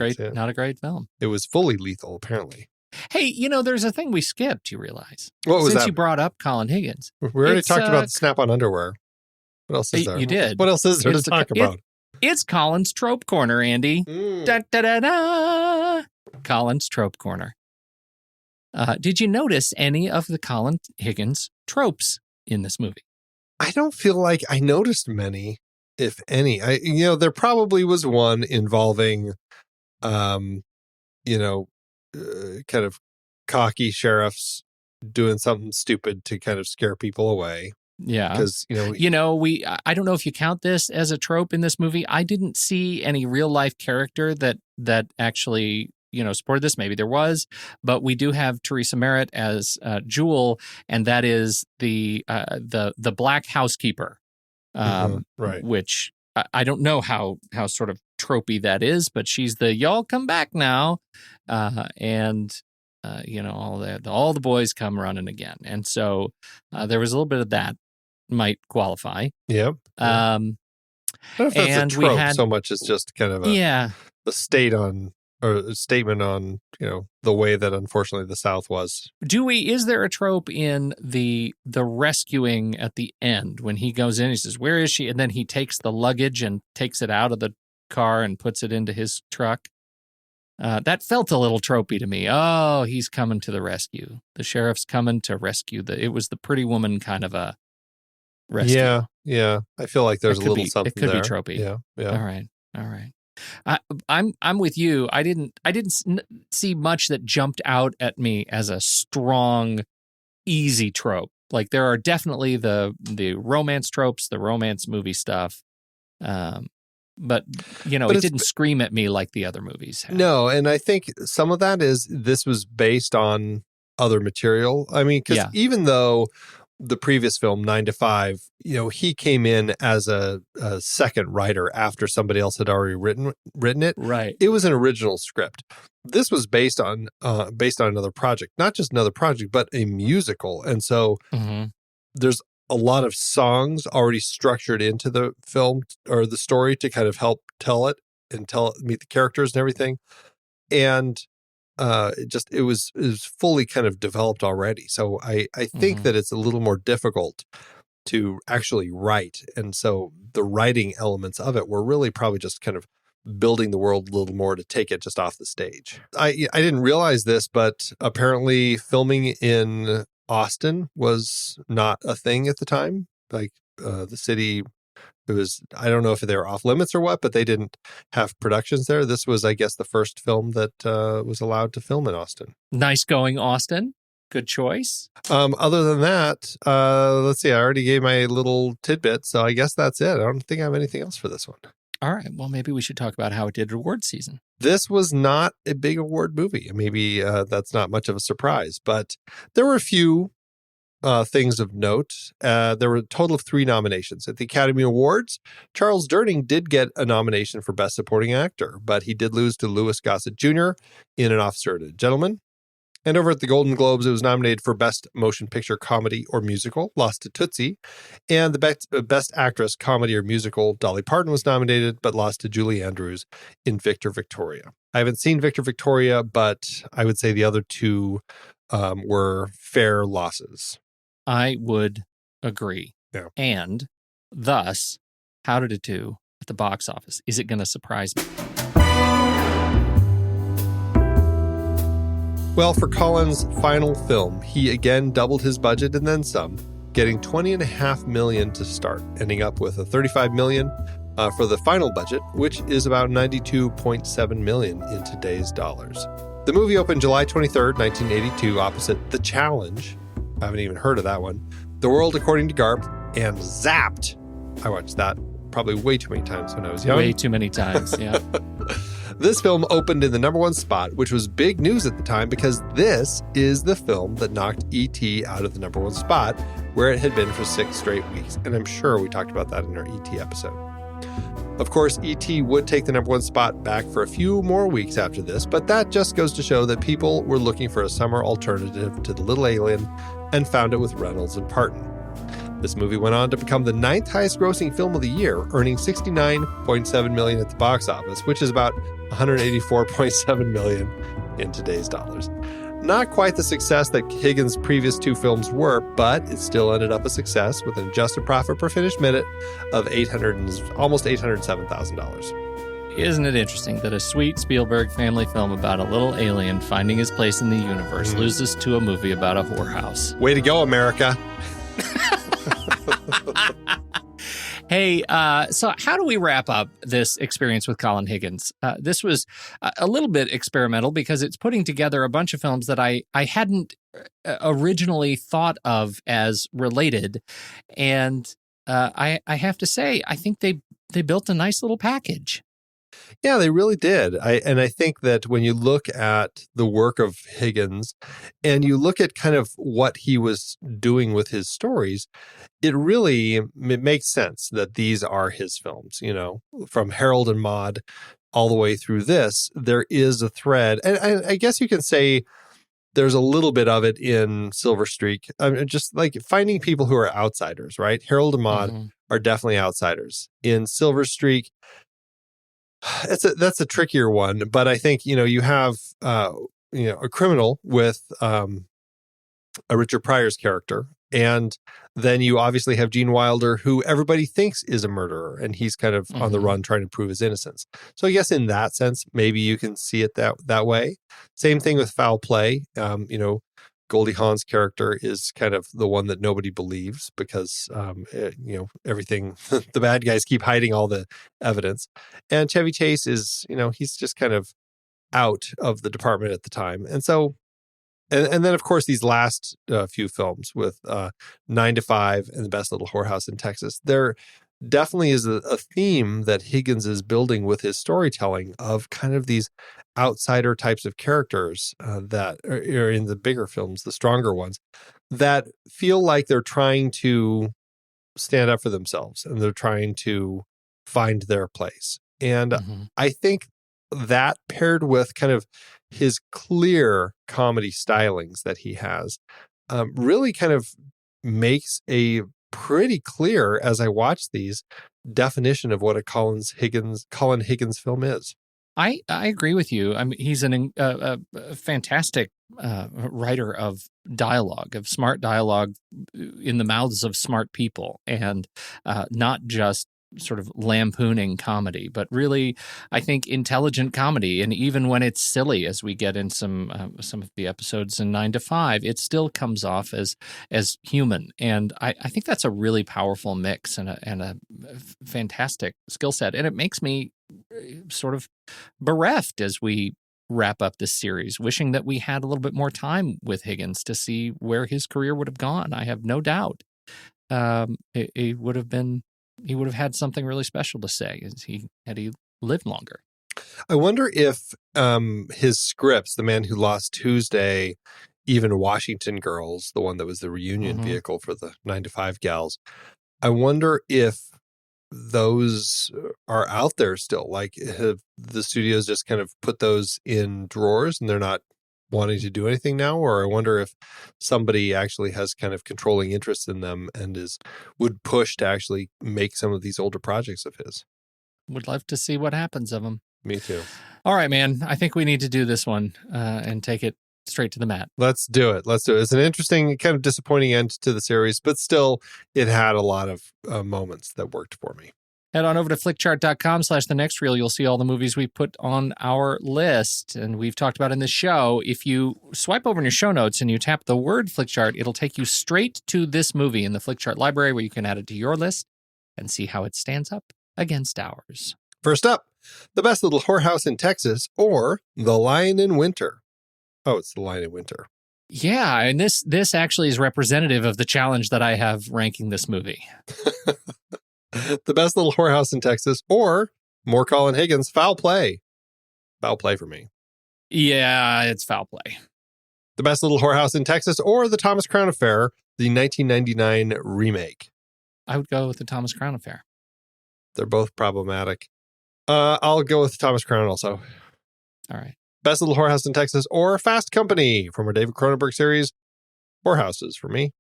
great film. It was fully lethal, apparently. Hey, there's a thing we skipped, you realize. What was Since that? you brought up Colin Higgins. We already talked about Snap-on underwear. What else is there? You did. What else is there to talk about? It's Colin's Trope Corner, Andy. Da, da, da, da. Colin's Trope Corner. Did you notice any of the Colin Higgins tropes in this movie? I don't feel like I noticed many, if any. There probably was one involving, kind of cocky sheriffs doing something stupid to kind of scare people away. Yeah. Because, I don't know if you count this as a trope in this movie. I didn't see any real life character that actually, supported this. Maybe there was, but we do have Teresa Merritt as Jewel, and that is the black housekeeper, right? Which I don't know how sort of tropey that is, but she's the y'all come back now, and all the boys come running again. And so there was a little bit of that might qualify. Yep. I don't know if that's And a we trope had- so much as just kind of a statement on, the way that unfortunately the South was. Is there a trope in the rescuing at the end when he goes in, he says, "Where is she?" And then he takes the luggage and takes it out of the car and puts it into his truck. That felt a little tropey to me. Oh, he's coming to the rescue. The sheriff's coming to rescue it was the pretty woman kind of a rescue. Yeah. I feel like there's a little something there. It could there. be tropey. Yeah. All right. I'm with you. I didn't see much that jumped out at me as a strong, easy trope. Like there are definitely the romance tropes, the romance movie stuff. But it didn't scream at me like the other movies have. No, and I think some of that is this was based on other material. I mean, because even though the previous film, 9 to 5, he came in as a second writer after somebody else had already written it. Right. It was an original script. This was based on another project, not just another project, but a musical. And so there's a lot of songs already structured into the film or the story to kind of help tell it and meet the characters and everything. And it was fully kind of developed already. So I think that it's a little more difficult to actually write. And so the writing elements of it were really probably just kind of building the world a little more to take it just off the stage. I didn't realize this, but apparently filming in Austin was not a thing at the time. Like the city, it was, I don't know if they were off limits or what, but they didn't have productions there. This was, I guess, the first film that was allowed to film in Austin. Nice going, Austin. Good choice. Other than that, let's see, I already gave my little tidbit, so I guess that's it. I don't think I have anything else for this one. All right. Well, maybe we should talk about how it did award season. This was not a big award movie. Maybe that's not much of a surprise, but there were a few things of note. There were a total of 3 nominations. At the Academy Awards, Charles Durning did get a nomination for Best Supporting Actor, but he did lose to Louis Gossett Jr. in An Officer and a Gentleman. And over at the Golden Globes, it was nominated for Best Motion Picture Comedy or Musical, lost to Tootsie. And the Best Actress Comedy or Musical, Dolly Parton was nominated, but lost to Julie Andrews in Victor Victoria. I haven't seen Victor Victoria, but I would say the other 2 were fair losses. I would agree. Yeah. And thus, how did it do at the box office? Is it going to surprise me? Well, for Colin's final film, he again doubled his budget and then some, getting $20.5 million to start, ending up with a $35 million for the final budget, which is about $92.7 million in today's dollars. The movie opened July 23rd, 1982, opposite The Challenge. I haven't even heard of that one. The World According to Garp and Zapped. I watched that probably way too many times when I was young. Way too many times, yeah. This film opened in the #1 spot, which was big news at the time because this is the film that knocked E.T. out of the #1 spot, where it had been for 6 straight weeks. And I'm sure we talked about that in our E.T. episode. Of course, E.T. would take the #1 spot back for a few more weeks after this, but that just goes to show that people were looking for a summer alternative to The Little Alien and found it with Reynolds and Parton. This movie went on to become the 9th highest grossing film of the year, earning $69.7 million at the box office, which is about $184.7 million in today's dollars. Not quite the success that Higgins' previous 2 films were, but it still ended up a success with an adjusted profit per finished minute of almost $807,000. Isn't it interesting that a sweet Spielberg family film about a little alien finding his place in the universe loses to a movie about a whorehouse? Way to go, America. Hey, so how do we wrap up this experience with Colin Higgins? This was a little bit experimental because it's putting together a bunch of films that I hadn't originally thought of as related. And I have to say, I think they built a nice little package. Yeah, they really did. I think that when you look at the work of Higgins and you look at kind of what he was doing with his stories, it makes sense that these are his films, from Harold and Maude all the way through this. There is a thread. And I guess you can say There's a little bit of it in Silver Streak. Just like finding people who are outsiders, right? Harold and Maude are definitely outsiders. In Silver Streak, that's a trickier one, but I think, you have a criminal with a Richard Pryor's character, and then you obviously have Gene Wilder, who everybody thinks is a murderer, and he's kind of on the run trying to prove his innocence. So I guess in that sense, maybe you can see it that way. Same thing with Foul Play. Goldie Hawn's character is kind of the one that nobody believes because, everything, the bad guys keep hiding all the evidence. And Chevy Chase is, he's just kind of out of the department at the time. And so, and then, of course, these last few films with 9 to 5 and The Best Little Whorehouse in Texas, there definitely is a theme that Higgins is building with his storytelling of kind of these outsider types of characters that are in the bigger films, the stronger ones, that feel like they're trying to stand up for themselves and they're trying to find their place. And I think that paired with kind of his clear comedy stylings that he has really kind of makes a pretty clear, as I watch these, definition of what a Colin Higgins film is. I agree with you. I mean, he's a fantastic writer of dialogue, of smart dialogue in the mouths of smart people, and not just sort of lampooning comedy, but really, I think, intelligent comedy. And even when it's silly, as we get in some of the episodes in 9 to 5, it still comes off as human. And I think that's a really powerful mix and a fantastic skill set. And it makes me sort of bereft as we wrap up this series, wishing that we had a little bit more time with Higgins to see where his career would have gone. I have no doubt it would have been. He would have had something really special to say had he lived longer. I wonder if his scripts, The Man Who Lost Tuesday, even Washington Girls, the one that was the reunion vehicle for the 9 to 5 gals, I wonder if those are out there still. Like, have the studios just kind of put those in drawers and they're not wanting to do anything now? Or I wonder if somebody actually has kind of controlling interest in them and would push to actually make some of these older projects of his. Would love to see what happens of them. Me too. All right, man. I think we need to do this one and take it straight to the mat. Let's do it. It's an interesting, kind of disappointing end to the series, but still it had a lot of moments that worked for me. Head on over to flickchart.com/thenextreel. You'll see all the movies we put on our list and we've talked about in this show. If you swipe over in your show notes and you tap the word Flickchart, it'll take you straight to this movie in the Flickchart library where you can add it to your list and see how it stands up against ours. First up, The Best Little Whorehouse in Texas or The Lion in Winter. Oh, it's The Lion in Winter. Yeah, and this actually is representative of the challenge that I have ranking this movie. The Best Little Whorehouse in Texas, or more Colin Higgins, Foul Play. Foul Play for me. Yeah, it's Foul Play. The Best Little Whorehouse in Texas, or The Thomas Crown Affair, the 1999 remake. I would go with The Thomas Crown Affair. They're both problematic. I'll go with Thomas Crown also. All right. Best Little Whorehouse in Texas, or Fast Company from our David Cronenberg series. Whorehouses for me.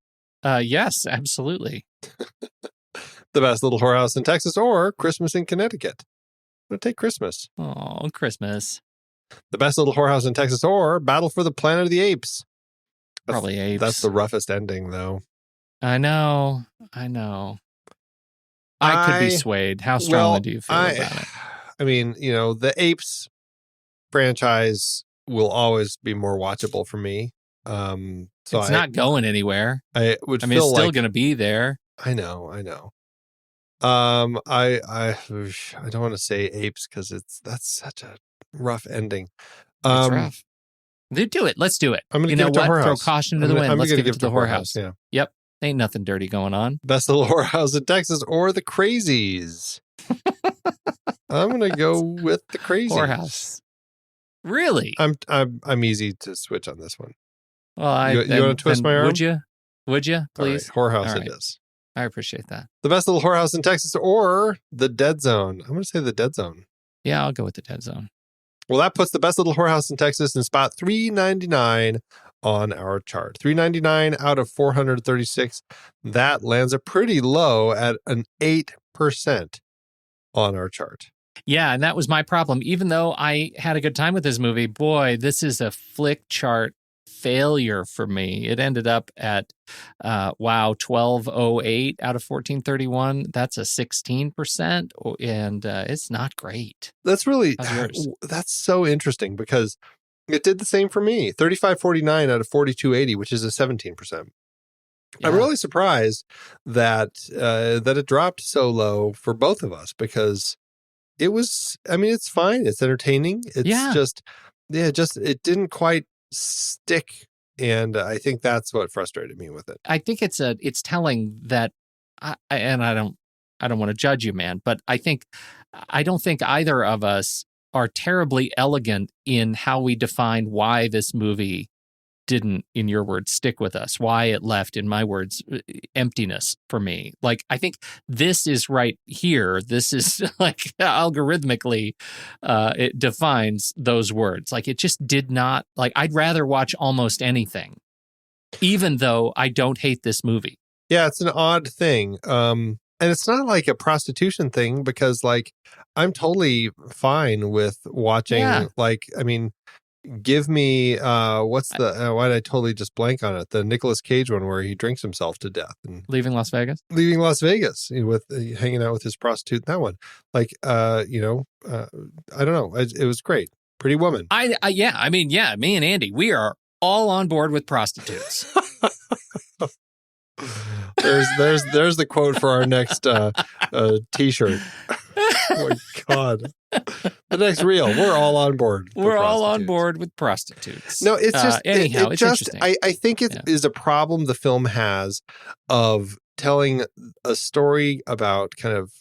Yes, absolutely. The Best Little Whorehouse in Texas, or Christmas in Connecticut. I'm going to take Christmas. Oh, Christmas. The Best Little Whorehouse in Texas, or Battle for the Planet of the Apes. Probably Apes. That's the roughest ending, though. I know. I could be swayed. How strongly do you feel about it? I mean, the Apes franchise will always be more watchable for me. So it's not going anywhere. It's still going to be there. I know. I don't want to say Apes because that's such a rough ending. It's rough. Do it. Let's do it. I'm going to give it to Whorehouse. Throw caution to the wind. Let's give it to the Whorehouse. Yeah. Yep. Ain't nothing dirty going on. Best Little Whorehouse in Texas or the Crazies. I'm going to go with the Crazies. Whorehouse. Really? I'm easy to switch on this one. Well, you want to twist my arm? Would you? Please. All right. Whorehouse it is. I appreciate that. The Best Little Whorehouse in Texas or The Dead Zone. I'm going to say The Dead Zone. Yeah, I'll go with The Dead Zone. Well, that puts The Best Little Whorehouse in Texas in spot 399 on our chart. 399 out of 436. That lands a pretty low at an 8% on our chart. Yeah, and that was my problem. Even though I had a good time with this movie, boy, this is a flick chart failure for me. It ended up at 1208 out of 1431. That's a 16%, and it's not great. That's really How's yours? that's so interesting because it did the same for me. 3549 out of 4280, which is a 17%. Yeah. I'm really surprised that it dropped so low for both of us because it was, I mean, it's fine. It's entertaining. It's it didn't quite stick. And I think that's what frustrated me with it. I think it's telling that, I don't want to judge you, man, but I don't think either of us are terribly elegant in how we define why this movie didn't, in your words, stick with us, why it left, in my words, emptiness for me. Like, I think this is right here. This is like algorithmically, it defines those words. Like, it just did not, like, I'd rather watch almost anything, even though I don't hate this movie. Yeah, it's an odd thing. And it's not like a prostitution thing because, like, I'm totally fine with watching, like, I mean, give me what's the why did I totally just blank on it? The Nicolas Cage one where he drinks himself to death and Leaving Las Vegas with hanging out with his prostitute. That one, like, I don't know. It was great. Pretty Woman. Me and Andy, we are all on board with prostitutes. There's the quote for our next T-shirt. Oh my God. The next reel. We're all on board. We're all on board with prostitutes. No, it's just anyhow. it's interesting. I think it is a problem the film has of telling a story about kind of,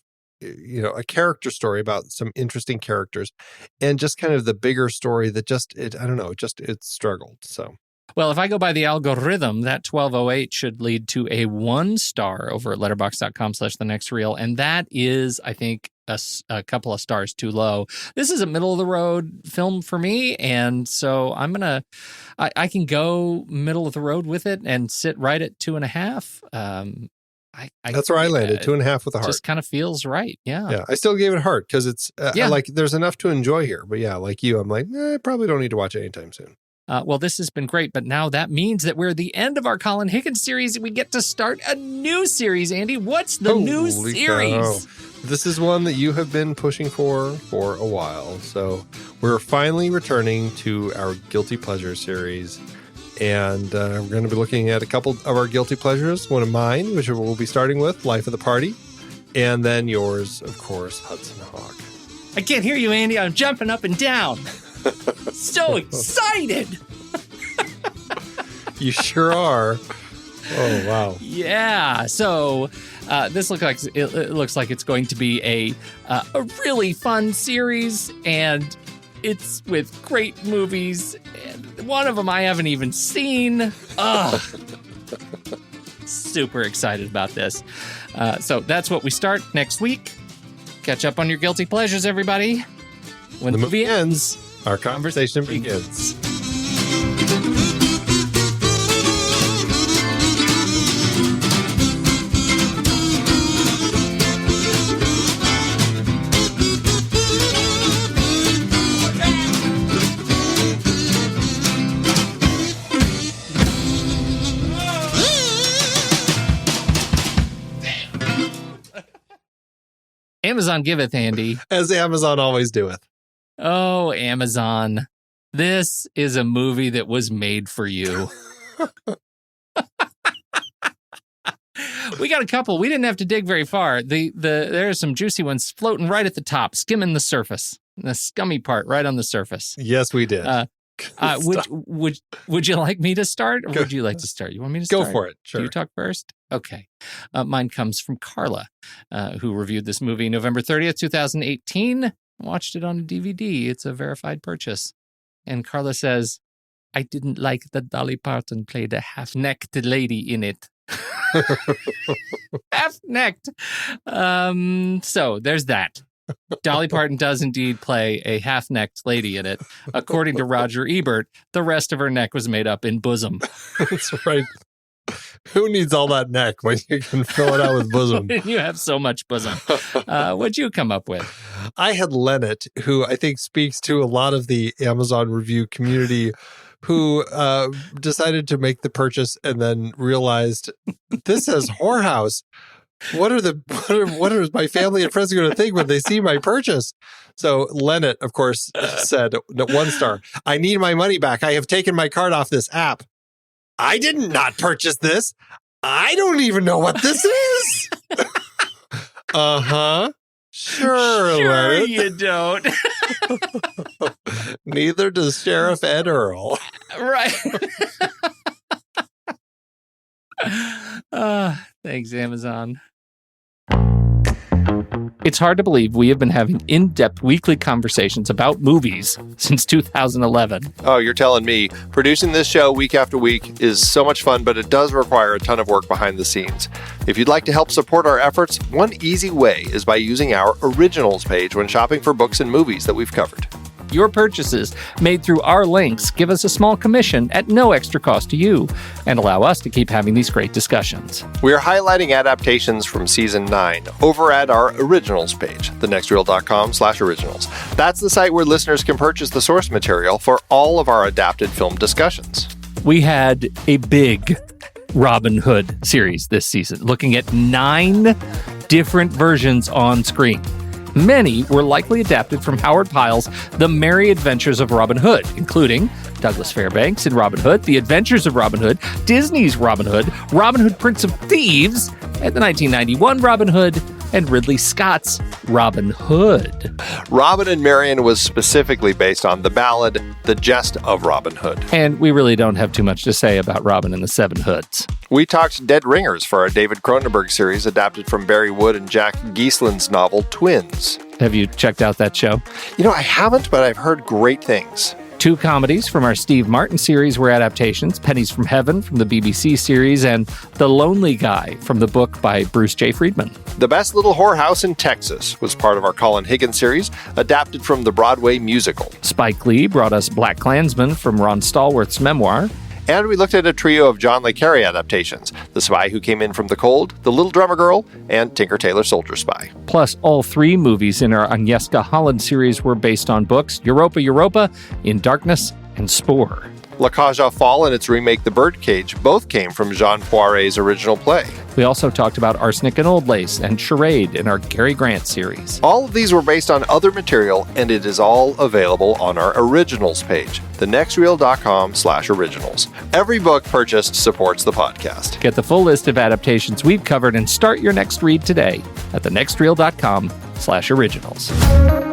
a character story about some interesting characters, and just kind of the bigger story that it struggled. So. Well, if I go by the algorithm, that 1208 should lead to a 1 star over at letterboxd.com/thenextreel. And that is, I think, a couple of stars too low. This is a middle of the road film for me. And so I can go middle of the road with it and sit right at 2.5. That's where I landed, 2.5 with a heart. Just kind of feels right. Yeah. Yeah. I still gave it a heart because it's like there's enough to enjoy here. But yeah, like you, I'm like, I probably don't need to watch it anytime soon. Well, this has been great, but now that means that we're at the end of our Colin Higgins series and we get to start a new series, Andy. What's the new series? Cow. This is one that you have been pushing for a while. So we're finally returning to our Guilty Pleasure series. And we're going to be looking at a couple of our Guilty Pleasures. One of mine, which we'll be starting with, Life of the Party. And then yours, of course, Hudson Hawk. I can't hear you, Andy. I'm jumping up and down. So excited. You sure are. Oh, wow. Yeah. So this looks like it's going to be a really fun series, and it's with great movies. And one of them I haven't even seen. Super excited about this. So that's what we start next week. Catch up on your guilty pleasures, everybody. When the movie ends, our conversation begins. Amazon giveth, Andy. As Amazon always doeth. Oh, Amazon. This is a movie that was made for you. We got a couple. We didn't have to dig very far. There are some juicy ones floating right at the top, skimming the surface. The scummy part right on the surface. Yes, we did. Would you like me to start, or would you like to start? You want me to start? Go for it. Sure. Do you talk first? Okay. Mine comes from Carla, who reviewed this movie November 30th, 2018. Watched it on a DVD. It's a verified purchase. And Carla says, I didn't like that Dolly Parton played a half-necked lady in it. Half-necked. So there's that. Dolly Parton does indeed play a half-necked lady in it. According to Roger Ebert, the rest of her neck was made up in bosom. That's right. Who needs all that neck when you can fill it out with bosom? You have so much bosom. What'd you come up with? I had Lennet, who I think speaks to a lot of the Amazon review community, who decided to make the purchase and then realized this says whorehouse. What are my family and friends going to think when they see my purchase? So Lennet, of course, said 1 star. I need my money back. I have taken my card off this app. I did not purchase this. I don't even know what this is. Uh-huh. Sure, Lennet. You don't. Neither does Sheriff Ed Earl. Right. Thanks, Amazon. It's hard to believe we have been having in-depth weekly conversations about movies since 2011. Oh, you're telling me. Producing this show week after week is so much fun, but it does require a ton of work behind the scenes. If you'd like to help support our efforts, one easy way is by using our Originals page when shopping for books and movies that we've covered. Your purchases made through our links give us a small commission at no extra cost to you and allow us to keep having these great discussions. We are highlighting adaptations from Season 9 over at our Originals page, thenextreel.com/originals. That's the site where listeners can purchase the source material for all of our adapted film discussions. We had a big Robin Hood series this season, looking at 9 different versions on screen. Many were likely adapted from Howard Pyle's The Merry Adventures of Robin Hood, including Douglas Fairbanks in Robin Hood, The Adventures of Robin Hood, Disney's Robin Hood Prince of Thieves, and the 1991 Robin Hood, and Ridley Scott's Robin Hood. Robin and Marian was specifically based on the ballad The Jest of Robin Hood. And we really don't have too much to say about Robin and the Seven Hoods. We talked Dead Ringers for our David Cronenberg series adapted from Barry Wood and Jack Geislin's novel Twins. Have you checked out that show? You know, I haven't, but I've heard great things. 2 comedies from our Steve Martin series were adaptations, Pennies from Heaven from the BBC series, and The Lonely Guy from the book by Bruce J. Friedman. The Best Little Whorehouse in Texas was part of our Colin Higgins series, adapted from the Broadway musical. Spike Lee brought us Black Klansman from Ron Stallworth's memoir. And we looked at a trio of John le Carré adaptations, The Spy Who Came In From the Cold, The Little Drummer Girl, and Tinker Tailor Soldier Spy. Plus, all 3 movies in our Agnieszka Holland series were based on books, Europa, Europa, In Darkness, and Spore. La Cage aux Folles and its remake The Birdcage both came from Jean Poiret's original play. We also talked about Arsenic and Old Lace and Charade in our Cary Grant series. All of these were based on other material, and it is all available on our Originals page, thenextreel.com/originals. Every book purchased supports the podcast. Get the full list of adaptations we've covered and start your next read today at thenextreel.com/originals.